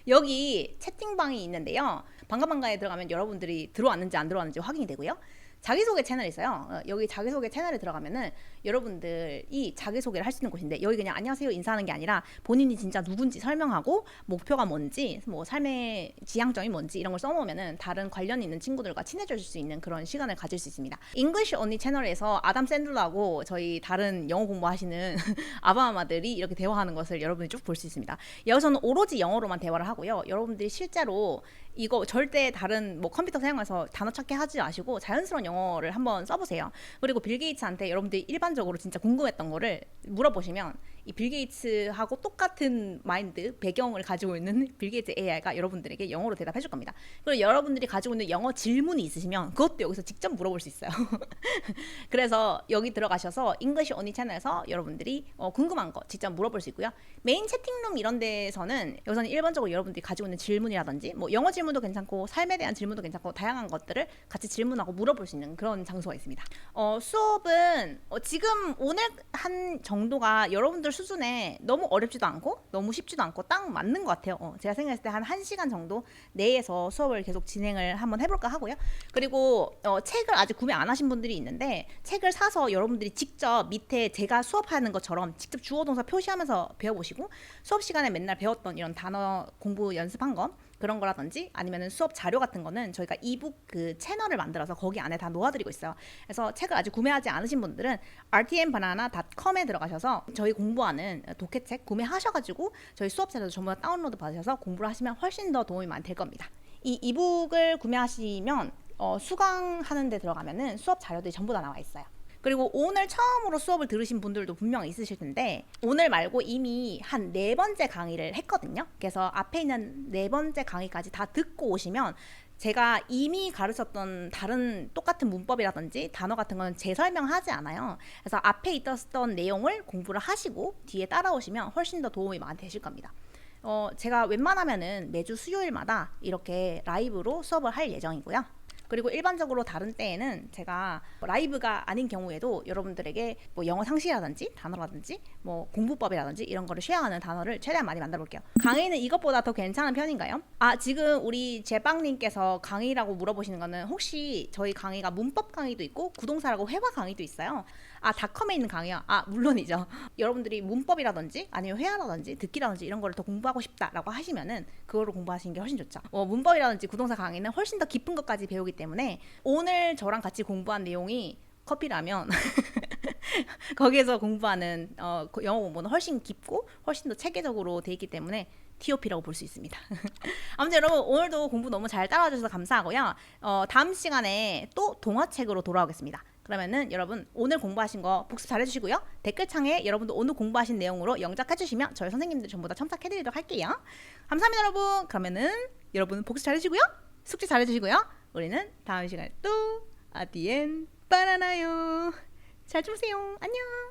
여기 채팅방이 있는데요. 반가반가에 들어가면 여러분들이 들어왔는지 안 들어왔는지 확인이 되고요. 자기소개 채널이 있어요. 여기 자기소개 채널에 들어가면은 여러분들이 자기소개를 할 수 있는 곳인데 여기 그냥 안녕하세요 인사하는 게 아니라 본인이 진짜 누군지 설명하고 목표가 뭔지 뭐 삶의 지향점이 뭔지 이런 걸 써놓으면은 다른 관련 있는 친구들과 친해질 수 있는 그런 시간을 가질 수 있습니다. English Only 채널에서 아담 샌들러하고 저희 다른 영어 공부하시는 아바마마들이 이렇게 대화하는 것을 여러분이 쭉 볼 수 있습니다. 여기서는 오로지 영어로만 대화를 하고요. 여러분들이 실제로 이거 절대 다른 뭐 컴퓨터 사용해서 단어 찾기 하지 마시고 자연스러운 영어를 한번 써보세요. 그리고 빌 게이츠한테 여러분들이 일반적으로 진짜 궁금했던 거를 물어보시면 이 빌 게이츠하고 똑같은 마인드, 배경을 가지고 있는 빌 게이츠 AI가 여러분들에게 영어로 대답해 줄 겁니다. 그리고 여러분들이 가지고 있는 영어 질문이 있으시면 그것도 여기서 직접 물어볼 수 있어요. 그래서 여기 들어가셔서 English Only 채널에서 여러분들이 궁금한 거 직접 물어볼 수 있고요. 메인 채팅룸 이런 데서는 여기서는 일반적으로 여러분들이 가지고 있는 질문이라든지 뭐 영어 질문도 괜찮고 삶에 대한 질문도 괜찮고 다양한 것들을 같이 질문하고 물어볼 수 있는 그런 장소가 있습니다. 수업은 지금 오늘 한 정도가 여러분들 수준에 너무 어렵지도 않고 너무 쉽지도 않고 딱 맞는 것 같아요. 제가 생각했을 때 한 1시간 정도 내에서 수업을 계속 진행을 한번 해볼까 하고요. 그리고 책을 아직 구매 안 하신 분들이 있는데 책을 사서 여러분들이 직접 밑에 제가 수업하는 것처럼 직접 주어 동사 표시하면서 배워보시고 수업 시간에 맨날 배웠던 이런 단어 공부 연습한 거 그런 거라든지 아니면은 수업 자료 같은 거는 저희가 이북 그 채널을 만들어서 거기 안에 다 놓아드리고 있어요. 그래서 책을 아직 구매하지 않으신 분들은 rtmbanana.com에 들어가셔서 저희 공부하는 독해책 구매하셔가지고 저희 수업 자료도 전부 다 다운로드 받으셔서 공부를 하시면 훨씬 더 도움이 많이 될 겁니다. 이 이북을 구매하시면 수강하는 데 들어가면은 수업 자료들이 전부 다 나와 있어요. 그리고 오늘 처음으로 수업을 들으신 분들도 분명 있으실 텐데 오늘 말고 이미 한 4번째 강의를 했거든요. 그래서 앞에 있는 4번째 강의까지 다 듣고 오시면 제가 이미 가르쳤던 다른 똑같은 문법이라든지 단어 같은 거는 재설명하지 않아요. 그래서 앞에 있었던 내용을 공부를 하시고 뒤에 따라오시면 훨씬 더 도움이 많이 되실 겁니다. 제가 웬만하면은 매주 수요일마다 이렇게 라이브로 수업을 할 예정이고요. 그리고 일반적으로 다른 때에는 제가 라이브가 아닌 경우에도 여러분들에게 뭐 영어 상식이라든지 단어라든지 뭐 공부법이라든지 이런 거를 쉐어하는 단어를 최대한 많이 만들어 볼게요. 강의는 이것보다 더 괜찮은 편인가요? 지금 우리 제빵님께서 강의라고 물어보시는 거는 혹시 저희 강의가 문법 강의도 있고 구동사라고 회화 강의도 있어요. 닷컴에 있는 강의요? 물론이죠. 여러분들이 문법이라든지 아니면 회화라든지 듣기라든지 이런 거를 더 공부하고 싶다라고 하시면은 그거를 공부하시는 게 훨씬 좋죠. 문법이라든지 구동사 강의는 훨씬 더 깊은 것까지 배우기 때문에 오늘 저랑 같이 공부한 내용이 커피라면 거기에서 공부하는 영어 공부는 훨씬 깊고 훨씬 더 체계적으로 돼 있기 때문에 TOP라고 볼 수 있습니다. 아무튼 여러분 오늘도 공부 너무 잘 따라와 주셔서 감사하고요. 다음 시간에 또 동화책으로 돌아오겠습니다. 그러면은 여러분 오늘 공부하신 거 복습 잘 해주시고요. 댓글창에 여러분도 오늘 공부하신 내용으로 영작해주시면 저희 선생님들 전부 다 첨삭해드리도록 할게요. 감사합니다 여러분. 그러면은 여러분 복습 잘 해주시고요. 숙제 잘 해주시고요. 우리는 다음 시간에 또 아디엔 바나나요. 잘 주무세요. 안녕.